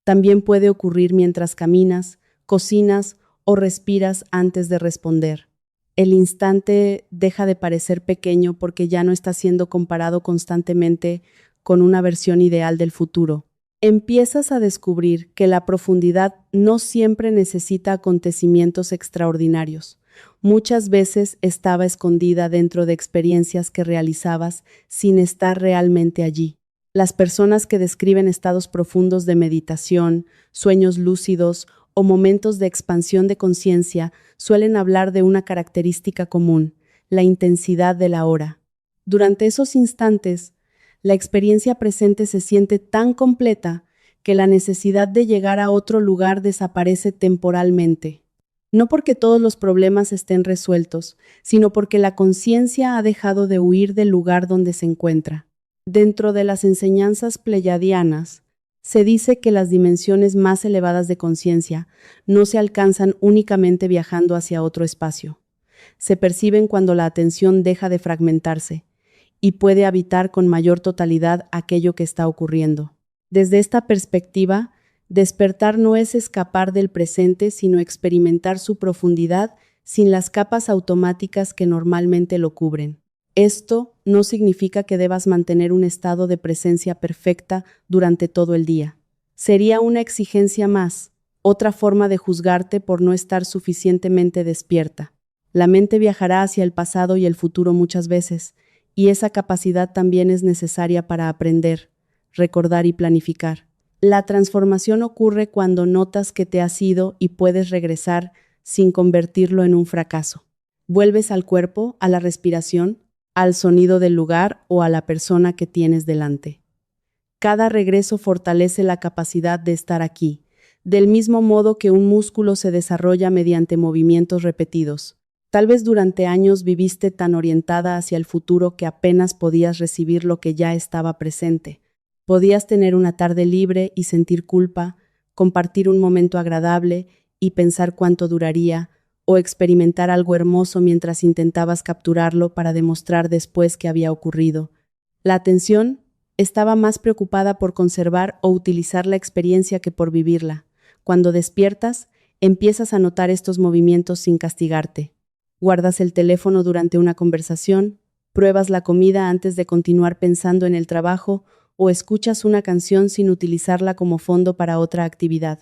También puede ocurrir mientras caminas, cocinas o respiras antes de responder. El instante deja de parecer pequeño porque ya no está siendo comparado constantemente con una versión ideal del futuro. Empiezas a descubrir que la profundidad no siempre necesita acontecimientos extraordinarios. Muchas veces estaba escondida dentro de experiencias que realizabas sin estar realmente allí. Las personas que describen estados profundos de meditación, sueños lúcidos o momentos de expansión de conciencia suelen hablar de una característica común, la intensidad de la hora. Durante esos instantes, la experiencia presente se siente tan completa que la necesidad de llegar a otro lugar desaparece temporalmente. No porque todos los problemas estén resueltos, sino porque la conciencia ha dejado de huir del lugar donde se encuentra. Dentro de las enseñanzas pleyadianas, se dice que las dimensiones más elevadas de conciencia no se alcanzan únicamente viajando hacia otro espacio. Se perciben cuando la atención deja de fragmentarse y puede habitar con mayor totalidad aquello que está ocurriendo. Desde esta perspectiva, despertar no es escapar del presente, sino experimentar su profundidad sin las capas automáticas que normalmente lo cubren. Esto no significa que debas mantener un estado de presencia perfecta durante todo el día. Sería una exigencia más, otra forma de juzgarte por no estar suficientemente despierta. La mente viajará hacia el pasado y el futuro muchas veces, y esa capacidad también es necesaria para aprender, recordar y planificar. La transformación ocurre cuando notas que te has ido y puedes regresar sin convertirlo en un fracaso. Vuelves al cuerpo, a la respiración, al sonido del lugar o a la persona que tienes delante. Cada regreso fortalece la capacidad de estar aquí, del mismo modo que un músculo se desarrolla mediante movimientos repetidos. Tal vez durante años viviste tan orientada hacia el futuro que apenas podías recibir lo que ya estaba presente. Podías tener una tarde libre y sentir culpa, compartir un momento agradable y pensar cuánto duraría, o experimentar algo hermoso mientras intentabas capturarlo para demostrar después qué había ocurrido. La atención estaba más preocupada por conservar o utilizar la experiencia que por vivirla. Cuando despiertas, empiezas a notar estos movimientos sin castigarte. Guardas el teléfono durante una conversación, pruebas la comida antes de continuar pensando en el trabajo o escuchas una canción sin utilizarla como fondo para otra actividad.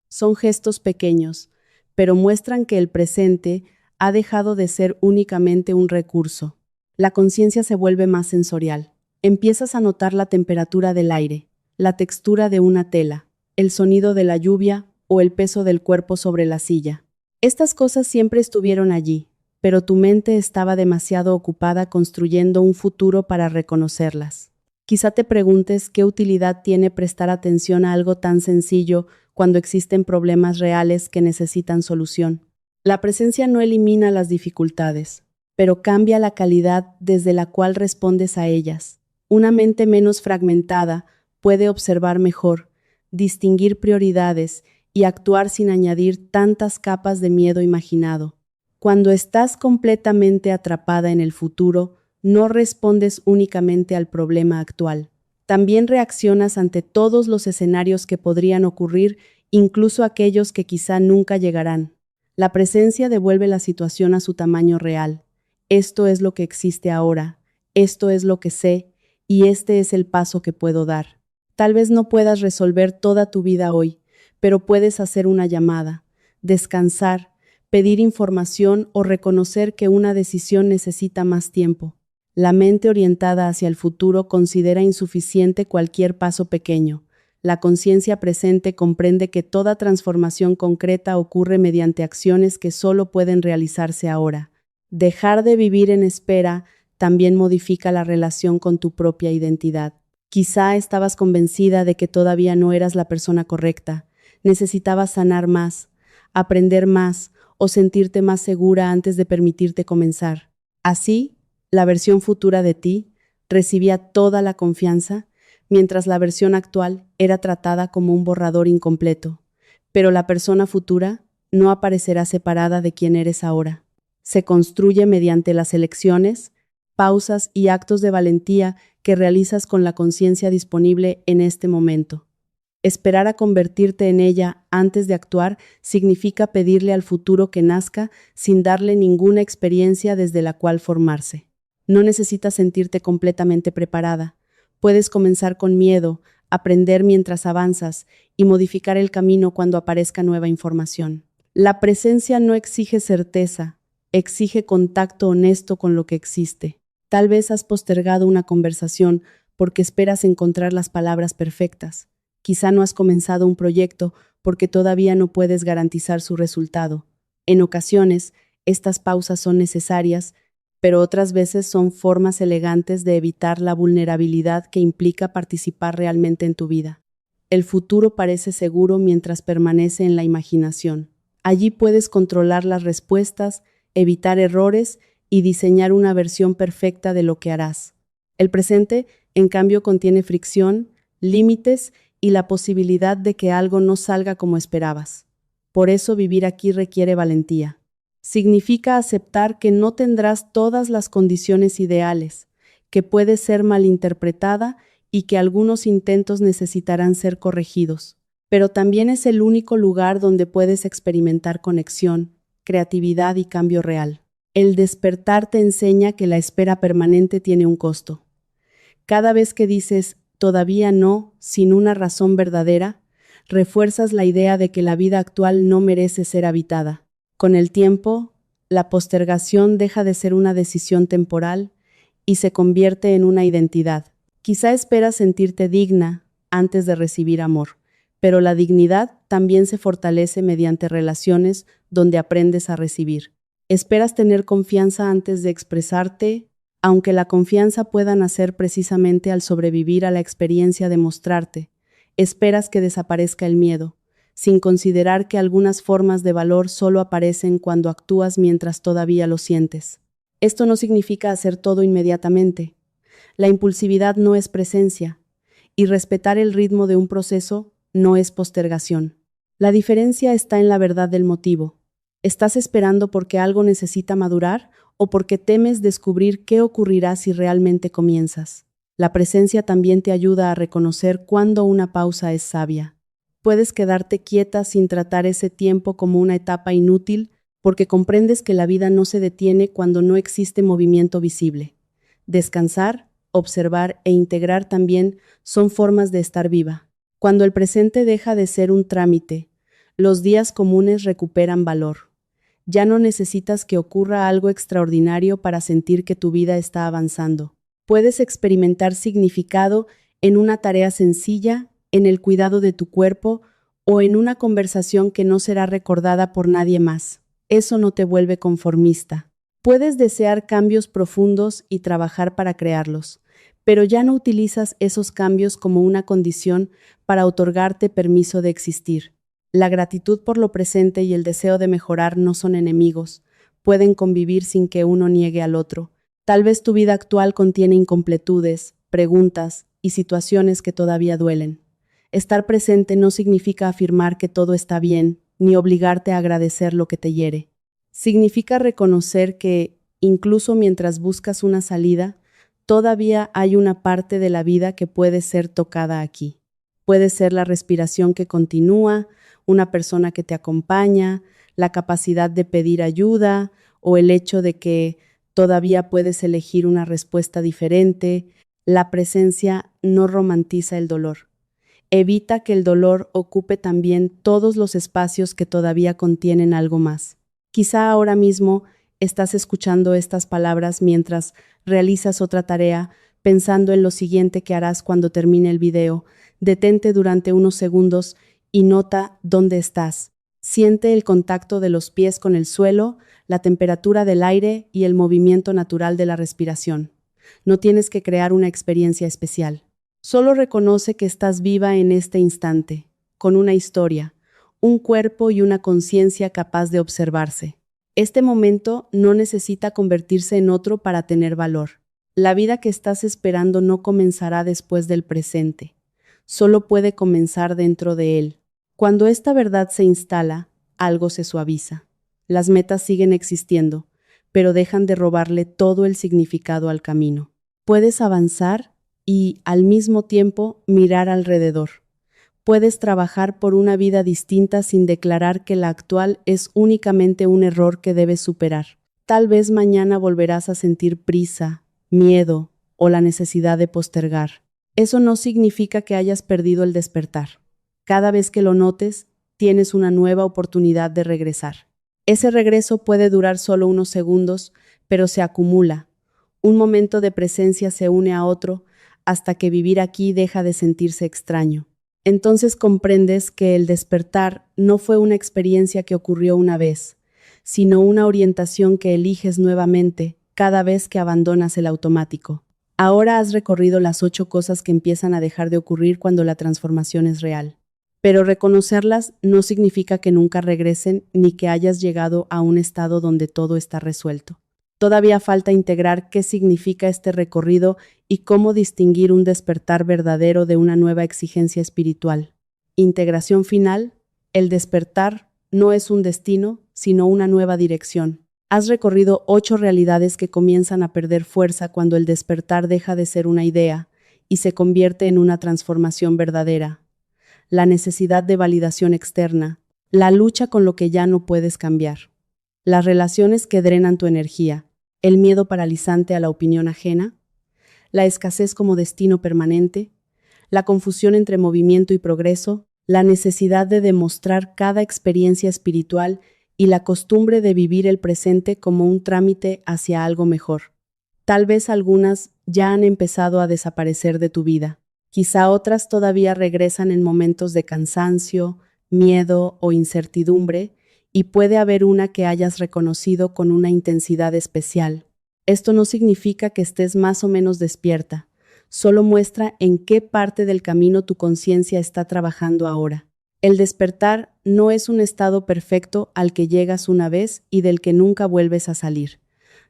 Son gestos pequeños, pero muestran que el presente ha dejado de ser únicamente un recurso. La conciencia se vuelve más sensorial. Empiezas a notar la temperatura del aire, la textura de una tela, el sonido de la lluvia o el peso del cuerpo sobre la silla. Estas cosas siempre estuvieron allí, pero tu mente estaba demasiado ocupada construyendo un futuro para reconocerlas. Quizá te preguntes qué utilidad tiene prestar atención a algo tan sencillo cuando existen problemas reales que necesitan solución. La presencia no elimina las dificultades, pero cambia la calidad desde la cual respondes a ellas. Una mente menos fragmentada puede observar mejor, distinguir prioridades y actuar sin añadir tantas capas de miedo imaginado. Cuando estás completamente atrapada en el futuro, no respondes únicamente al problema actual. También reaccionas ante todos los escenarios que podrían ocurrir, incluso aquellos que quizá nunca llegarán. La presencia devuelve la situación a su tamaño real. Esto es lo que existe ahora, esto es lo que sé, y este es el paso que puedo dar. Tal vez no puedas resolver toda tu vida hoy, pero puedes hacer una llamada, descansar, pedir información o reconocer que una decisión necesita más tiempo. La mente orientada hacia el futuro considera insuficiente cualquier paso pequeño. La conciencia presente comprende que toda transformación concreta ocurre mediante acciones que solo pueden realizarse ahora. Dejar de vivir en espera también modifica la relación con tu propia identidad. Quizá estabas convencida de que todavía no eras la persona correcta. Necesitabas sanar más, aprender más o sentirte más segura antes de permitirte comenzar. Así, la versión futura de ti recibía toda la confianza, mientras la versión actual era tratada como un borrador incompleto. Pero la persona futura no aparecerá separada de quien eres ahora. Se construye mediante las elecciones, pausas y actos de valentía que realizas con la conciencia disponible en este momento. Esperar a convertirte en ella antes de actuar significa pedirle al futuro que nazca sin darle ninguna experiencia desde la cual formarse. No necesitas sentirte completamente preparada. Puedes comenzar con miedo, aprender mientras avanzas y modificar el camino cuando aparezca nueva información. La presencia no exige certeza, exige contacto honesto con lo que existe. Tal vez has postergado una conversación porque esperas encontrar las palabras perfectas. Quizá no has comenzado un proyecto porque todavía no puedes garantizar su resultado. En ocasiones, estas pausas son necesarias, pero otras veces son formas elegantes de evitar la vulnerabilidad que implica participar realmente en tu vida. El futuro parece seguro mientras permanece en la imaginación. Allí puedes controlar las respuestas, evitar errores y diseñar una versión perfecta de lo que harás. El presente, en cambio, contiene fricción, límites y la posibilidad de que algo no salga como esperabas. Por eso vivir aquí requiere valentía. Significa aceptar que no tendrás todas las condiciones ideales, que puede ser malinterpretada y que algunos intentos necesitarán ser corregidos. Pero también es el único lugar donde puedes experimentar conexión, creatividad y cambio real. El despertar te enseña que la espera permanente tiene un costo. Cada vez que dices todavía no, sin una razón verdadera, refuerzas la idea de que la vida actual no merece ser habitada. Con el tiempo, la postergación deja de ser una decisión temporal y se convierte en una identidad. Quizá esperas sentirte digna antes de recibir amor, pero la dignidad también se fortalece mediante relaciones donde aprendes a recibir. Esperas tener confianza antes de expresarte, aunque la confianza pueda nacer precisamente al sobrevivir a la experiencia de mostrarte. Esperas que desaparezca el miedo, sin considerar que algunas formas de valor solo aparecen cuando actúas mientras todavía lo sientes. Esto no significa hacer todo inmediatamente. La impulsividad no es presencia, y respetar el ritmo de un proceso no es postergación. La diferencia está en la verdad del motivo. ¿Estás esperando porque algo necesita madurar o porque temes descubrir qué ocurrirá si realmente comienzas? La presencia también te ayuda a reconocer cuándo una pausa es sabia. Puedes quedarte quieta sin tratar ese tiempo como una etapa inútil porque comprendes que la vida no se detiene cuando no existe movimiento visible. Descansar, observar e integrar también son formas de estar viva. Cuando el presente deja de ser un trámite, los días comunes recuperan valor. Ya no necesitas que ocurra algo extraordinario para sentir que tu vida está avanzando. Puedes experimentar significado en una tarea sencilla, en el cuidado de tu cuerpo o en una conversación que no será recordada por nadie más. Eso no te vuelve conformista. Puedes desear cambios profundos y trabajar para crearlos, pero ya no utilizas esos cambios como una condición para otorgarte permiso de existir. La gratitud por lo presente y el deseo de mejorar no son enemigos, pueden convivir sin que uno niegue al otro. Tal vez tu vida actual contiene incompletudes, preguntas y situaciones que todavía duelen. Estar presente no significa afirmar que todo está bien, ni obligarte a agradecer lo que te hiere. Significa reconocer que, incluso mientras buscas una salida, todavía hay una parte de la vida que puede ser tocada aquí. Puede ser la respiración que continúa, una persona que te acompaña, la capacidad de pedir ayuda o el hecho de que todavía puedes elegir una respuesta diferente. La presencia no romantiza el dolor. Evita que el dolor ocupe también todos los espacios que todavía contienen algo más. Quizá ahora mismo estás escuchando estas palabras mientras realizas otra tarea, pensando en lo siguiente que harás cuando termine el video. Detente durante unos segundos y nota dónde estás. Siente el contacto de los pies con el suelo, la temperatura del aire y el movimiento natural de la respiración. No tienes que crear una experiencia especial. Solo reconoce que estás viva en este instante, con una historia, un cuerpo y una conciencia capaz de observarse. Este momento no necesita convertirse en otro para tener valor. La vida que estás esperando no comenzará después del presente. Solo puede comenzar dentro de él. Cuando esta verdad se instala, algo se suaviza. Las metas siguen existiendo, pero dejan de robarle todo el significado al camino. Puedes avanzar y, al mismo tiempo, mirar alrededor. Puedes trabajar por una vida distinta sin declarar que la actual es únicamente un error que debes superar. Tal vez mañana volverás a sentir prisa, miedo o la necesidad de postergar. Eso no significa que hayas perdido el despertar. Cada vez que lo notes, tienes una nueva oportunidad de regresar. Ese regreso puede durar solo unos segundos, pero se acumula. Un momento de presencia se une a otro hasta que vivir aquí deja de sentirse extraño. Entonces comprendes que el despertar no fue una experiencia que ocurrió una vez, sino una orientación que eliges nuevamente cada vez que abandonas el automático. Ahora has recorrido las 8 cosas que empiezan a dejar de ocurrir cuando la transformación es real. Pero reconocerlas no significa que nunca regresen ni que hayas llegado a un estado donde todo está resuelto. Todavía falta integrar qué significa este recorrido y cómo distinguir un despertar verdadero de una nueva exigencia espiritual. Integración final: el despertar no es un destino, sino una nueva dirección. Has recorrido 8 realidades que comienzan a perder fuerza cuando el despertar deja de ser una idea y se convierte en una transformación verdadera. La necesidad de validación externa, la lucha con lo que ya no puedes cambiar, las relaciones que drenan tu energía, el miedo paralizante a la opinión ajena, la escasez como destino permanente, la confusión entre movimiento y progreso, la necesidad de demostrar cada experiencia espiritual y la costumbre de vivir el presente como un trámite hacia algo mejor. Tal vez algunas ya han empezado a desaparecer de tu vida. Quizá otras todavía regresan en momentos de cansancio, miedo o incertidumbre, y puede haber una que hayas reconocido con una intensidad especial. Esto no significa que estés más o menos despierta, solo muestra en qué parte del camino tu conciencia está trabajando ahora. El despertar no es un estado perfecto al que llegas una vez y del que nunca vuelves a salir.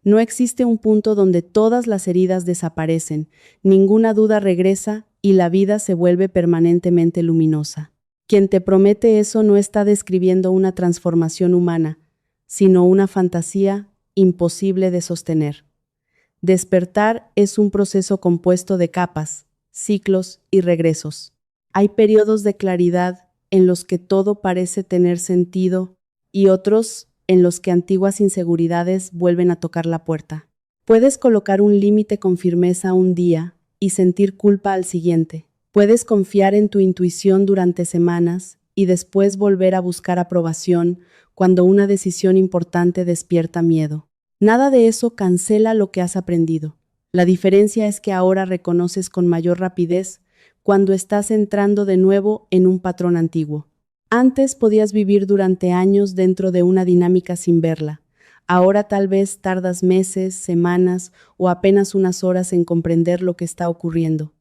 No existe un punto donde todas las heridas desaparecen, ninguna duda regresa y la vida se vuelve permanentemente luminosa. Quien te promete eso no está describiendo una transformación humana, sino una fantasía imposible de sostener. Despertar es un proceso compuesto de capas, ciclos y regresos. Hay periodos de claridad en los que todo parece tener sentido y otros en los que antiguas inseguridades vuelven a tocar la puerta. Puedes colocar un límite con firmeza un día y sentir culpa al siguiente. Puedes confiar en tu intuición durante semanas y después volver a buscar aprobación cuando una decisión importante despierta miedo. Nada de eso cancela lo que has aprendido. La diferencia es que ahora reconoces con mayor rapidez cuando estás entrando de nuevo en un patrón antiguo. Antes podías vivir durante años dentro de una dinámica sin verla. Ahora tal vez tardas meses, semanas o apenas unas horas en comprender lo que está ocurriendo.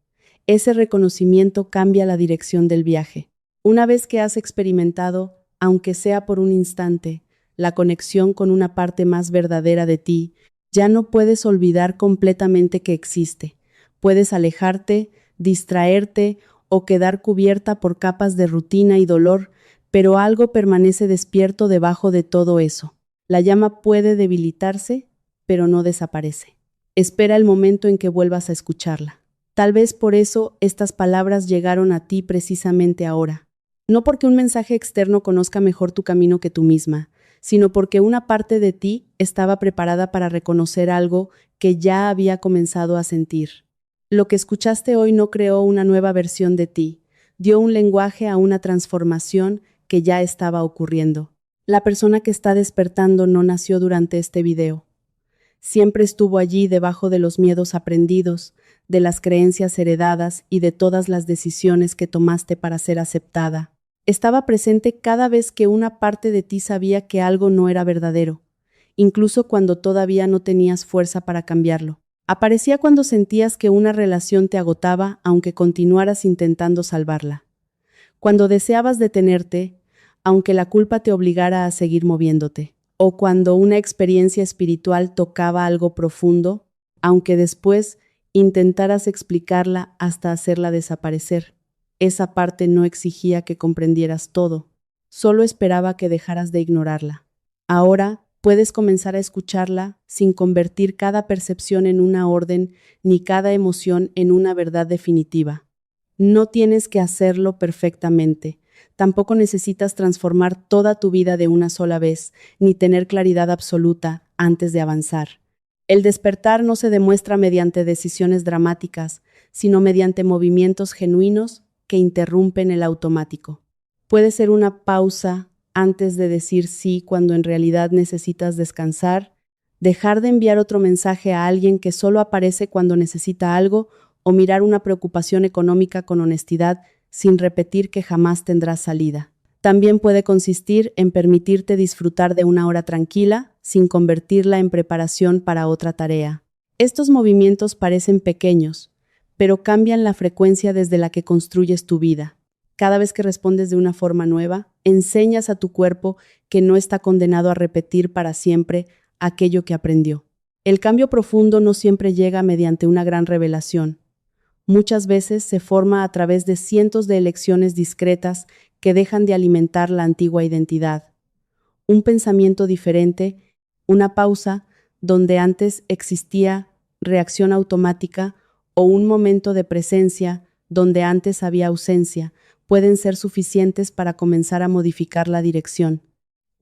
Ese reconocimiento cambia la dirección del viaje. Una vez que has experimentado, aunque sea por un instante, la conexión con una parte más verdadera de ti, ya no puedes olvidar completamente que existe. Puedes alejarte, distraerte o quedar cubierta por capas de rutina y dolor, pero algo permanece despierto debajo de todo eso. La llama puede debilitarse, pero no desaparece. Espera el momento en que vuelvas a escucharla. Tal vez por eso estas palabras llegaron a ti precisamente ahora. No porque un mensaje externo conozca mejor tu camino que tú misma, sino porque una parte de ti estaba preparada para reconocer algo que ya había comenzado a sentir. Lo que escuchaste hoy no creó una nueva versión de ti, dio un lenguaje a una transformación que ya estaba ocurriendo. La persona que está despertando no nació durante este video. Siempre estuvo allí debajo de los miedos aprendidos, de las creencias heredadas y de todas las decisiones que tomaste para ser aceptada. Estaba presente cada vez que una parte de ti sabía que algo no era verdadero, incluso cuando todavía no tenías fuerza para cambiarlo. Aparecía cuando sentías que una relación te agotaba aunque continuaras intentando salvarla. Cuando deseabas detenerte, aunque la culpa te obligara a seguir moviéndote. O cuando una experiencia espiritual tocaba algo profundo, aunque después intentaras explicarla hasta hacerla desaparecer. Esa parte no exigía que comprendieras todo, solo esperaba que dejaras de ignorarla. Ahora puedes comenzar a escucharla sin convertir cada percepción en una orden ni cada emoción en una verdad definitiva. No tienes que hacerlo perfectamente. Tampoco necesitas transformar toda tu vida de una sola vez, ni tener claridad absoluta antes de avanzar. El despertar no se demuestra mediante decisiones dramáticas, sino mediante movimientos genuinos que interrumpen el automático. Puede ser una pausa antes de decir sí cuando en realidad necesitas descansar, dejar de enviar otro mensaje a alguien que solo aparece cuando necesita algo o mirar una preocupación económica con honestidad sin repetir que jamás tendrás salida. También puede consistir en permitirte disfrutar de una hora tranquila sin convertirla en preparación para otra tarea. Estos movimientos parecen pequeños, pero cambian la frecuencia desde la que construyes tu vida. Cada vez que respondes de una forma nueva, enseñas a tu cuerpo que no está condenado a repetir para siempre aquello que aprendió. El cambio profundo no siempre llega mediante una gran revelación. Muchas veces se forma a través de cientos de elecciones discretas que dejan de alimentar la antigua identidad. Un pensamiento diferente, una pausa donde antes existía reacción automática o un momento de presencia donde antes había ausencia, pueden ser suficientes para comenzar a modificar la dirección.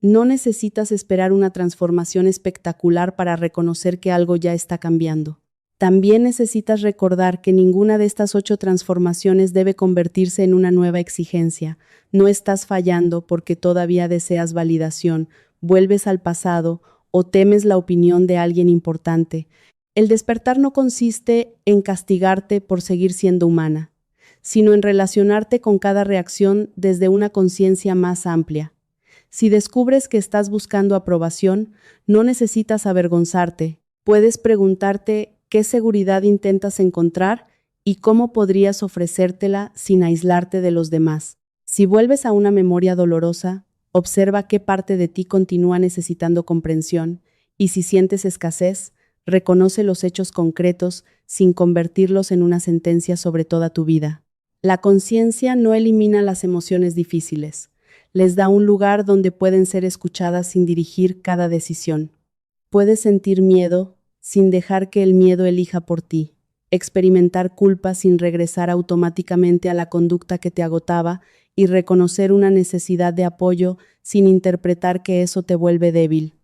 No necesitas esperar una transformación espectacular para reconocer que algo ya está cambiando. También necesitas recordar que ninguna de estas 8 transformaciones debe convertirse en una nueva exigencia. No estás fallando porque todavía deseas validación, vuelves al pasado o temes la opinión de alguien importante. El despertar no consiste en castigarte por seguir siendo humana, sino en relacionarte con cada reacción desde una conciencia más amplia. Si descubres que estás buscando aprobación, no necesitas avergonzarte. Puedes preguntarte qué seguridad intentas encontrar y cómo podrías ofrecértela sin aislarte de los demás. Si vuelves a una memoria dolorosa, observa qué parte de ti continúa necesitando comprensión y si sientes escasez, reconoce los hechos concretos sin convertirlos en una sentencia sobre toda tu vida. La conciencia no elimina las emociones difíciles, les da un lugar donde pueden ser escuchadas sin dirigir cada decisión. Puedes sentir miedo sin dejar que el miedo elija por ti, experimentar culpa sin regresar automáticamente a la conducta que te agotaba y reconocer una necesidad de apoyo sin interpretar que eso te vuelve débil.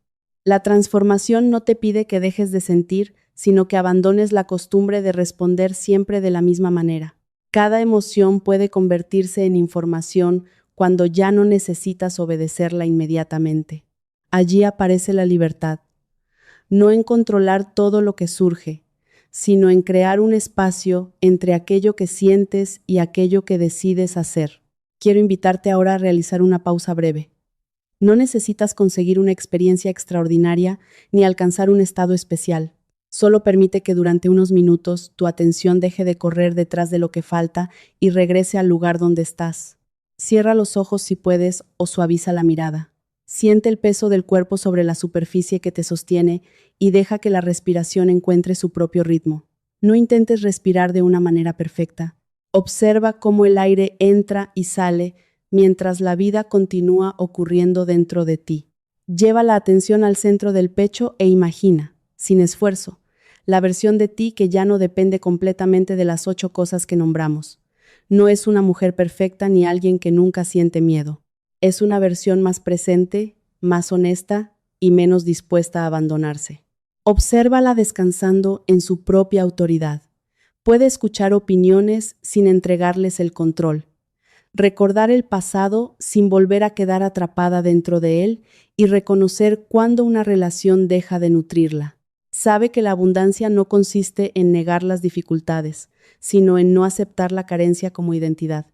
La transformación no te pide que dejes de sentir, sino que abandones la costumbre de responder siempre de la misma manera. Cada emoción puede convertirse en información cuando ya no necesitas obedecerla inmediatamente. Allí aparece la libertad, no en controlar todo lo que surge, sino en crear un espacio entre aquello que sientes y aquello que decides hacer. Quiero invitarte ahora a realizar una pausa breve. No necesitas conseguir una experiencia extraordinaria ni alcanzar un estado especial. Solo permite que durante unos minutos tu atención deje de correr detrás de lo que falta y regrese al lugar donde estás. Cierra los ojos si puedes o suaviza la mirada. Siente el peso del cuerpo sobre la superficie que te sostiene y deja que la respiración encuentre su propio ritmo. No intentes respirar de una manera perfecta. Observa cómo el aire entra y sale mientras la vida continúa ocurriendo dentro de ti. Lleva la atención al centro del pecho e imagina, sin esfuerzo, la versión de ti que ya no depende completamente de las 8 cosas que nombramos. No es una mujer perfecta ni alguien que nunca siente miedo. Es una versión más presente, más honesta y menos dispuesta a abandonarse. Obsérvala descansando en su propia autoridad. Puede escuchar opiniones sin entregarles el control. Recordar el pasado sin volver a quedar atrapada dentro de él y reconocer cuándo una relación deja de nutrirla. Sabe que la abundancia no consiste en negar las dificultades, sino en no aceptar la carencia como identidad.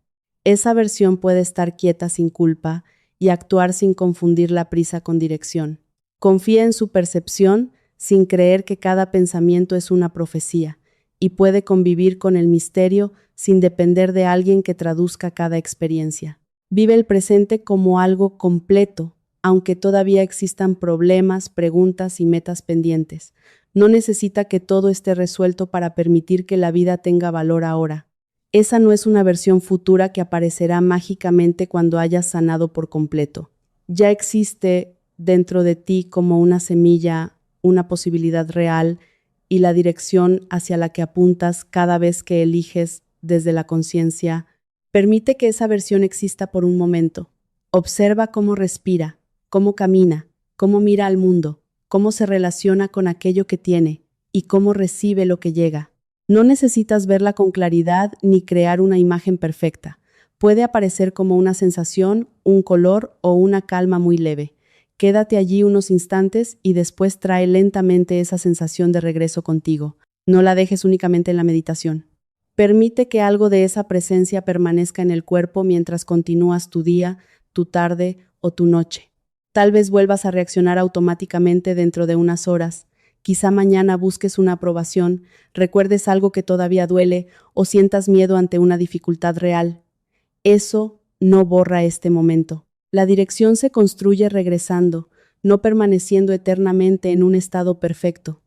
Esa versión puede estar quieta sin culpa y actuar sin confundir la prisa con dirección. Confía en su percepción sin creer que cada pensamiento es una profecía y puede convivir con el misterio sin depender de alguien que traduzca cada experiencia. Vive el presente como algo completo, aunque todavía existan problemas, preguntas y metas pendientes. No necesita que todo esté resuelto para permitir que la vida tenga valor ahora. Esa no es una versión futura que aparecerá mágicamente cuando hayas sanado por completo. Ya existe dentro de ti como una semilla, una posibilidad real y la dirección hacia la que apuntas cada vez que eliges desde la conciencia. Permite que esa versión exista por un momento. Observa cómo respira, cómo camina, cómo mira al mundo, cómo se relaciona con aquello que tiene y cómo recibe lo que llega. No necesitas verla con claridad ni crear una imagen perfecta. Puede aparecer como una sensación, un color o una calma muy leve. Quédate allí unos instantes y después trae lentamente esa sensación de regreso contigo. No la dejes únicamente en la meditación. Permite que algo de esa presencia permanezca en el cuerpo mientras continúas tu día, tu tarde o tu noche. Tal vez vuelvas a reaccionar automáticamente dentro de unas horas. Quizá mañana busques una aprobación, recuerdes algo que todavía duele o sientas miedo ante una dificultad real. Eso no borra este momento. La dirección se construye regresando, no permaneciendo eternamente en un estado perfecto.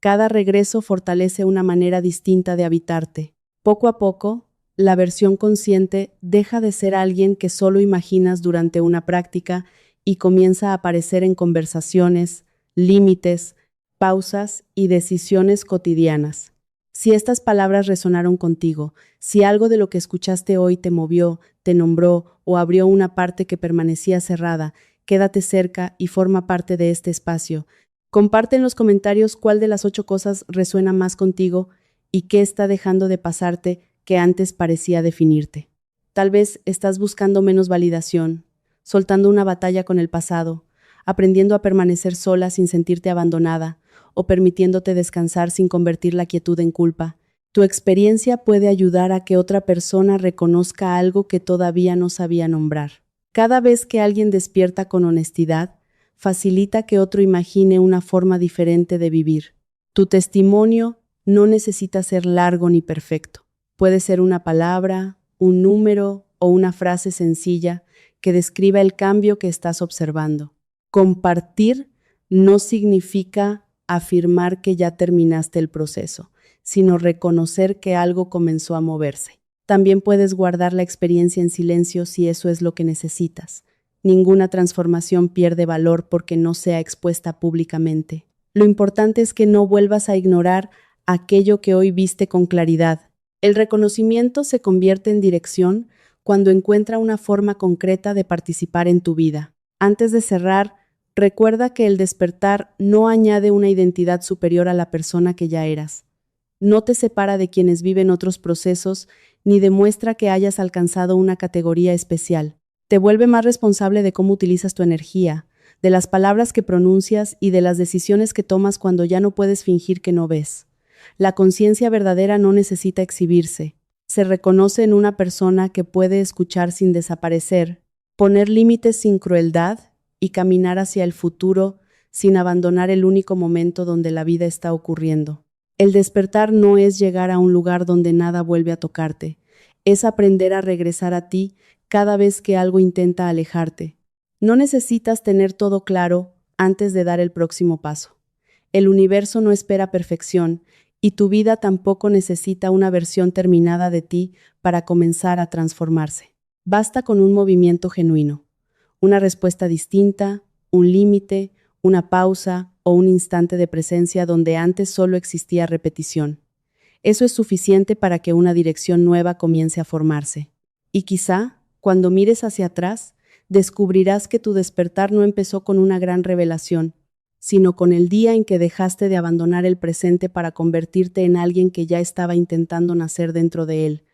Cada regreso fortalece una manera distinta de habitarte. Poco a poco, la versión consciente deja de ser alguien que solo imaginas durante una práctica y comienza a aparecer en conversaciones, límites, pausas y decisiones cotidianas. Si estas palabras resonaron contigo, si algo de lo que escuchaste hoy te movió, te nombró o abrió una parte que permanecía cerrada, quédate cerca y forma parte de este espacio. Comparte en los comentarios cuál de las 8 cosas resuena más contigo y qué está dejando de pasarte que antes parecía definirte. Tal vez estás buscando menos validación, soltando una batalla con el pasado, aprendiendo a permanecer sola sin sentirte abandonada, o permitiéndote descansar sin convertir la quietud en culpa. Tu experiencia puede ayudar a que otra persona reconozca algo que todavía no sabía nombrar. Cada vez que alguien despierta con honestidad, facilita que otro imagine una forma diferente de vivir. Tu testimonio no necesita ser largo ni perfecto. Puede ser una palabra, un número o una frase sencilla que describa el cambio que estás observando. Compartir no significa afirmar que ya terminaste el proceso, sino reconocer que algo comenzó a moverse. También puedes guardar la experiencia en silencio si eso es lo que necesitas. Ninguna transformación pierde valor porque no sea expuesta públicamente. Lo importante es que no vuelvas a ignorar aquello que hoy viste con claridad. El reconocimiento se convierte en dirección cuando encuentra una forma concreta de participar en tu vida. Antes de cerrar, recuerda que el despertar no añade una identidad superior a la persona que ya eras. No te separa de quienes viven otros procesos ni demuestra que hayas alcanzado una categoría especial. Te vuelve más responsable de cómo utilizas tu energía, de las palabras que pronuncias y de las decisiones que tomas cuando ya no puedes fingir que no ves. La conciencia verdadera no necesita exhibirse. Se reconoce en una persona que puede escuchar sin desaparecer, poner límites sin crueldad y caminar hacia el futuro sin abandonar el único momento donde la vida está ocurriendo. El despertar no es llegar a un lugar donde nada vuelve a tocarte, es aprender a regresar a ti cada vez que algo intenta alejarte. No necesitas tener todo claro antes de dar el próximo paso. El universo no espera perfección y tu vida tampoco necesita una versión terminada de ti para comenzar a transformarse. Basta con un movimiento genuino, una respuesta distinta, un límite, una pausa o un instante de presencia donde antes solo existía repetición. Eso es suficiente para que una dirección nueva comience a formarse. Y quizá, cuando mires hacia atrás, descubrirás que tu despertar no empezó con una gran revelación, sino con el día en que dejaste de abandonar el presente para convertirte en alguien que ya estaba intentando nacer dentro de él.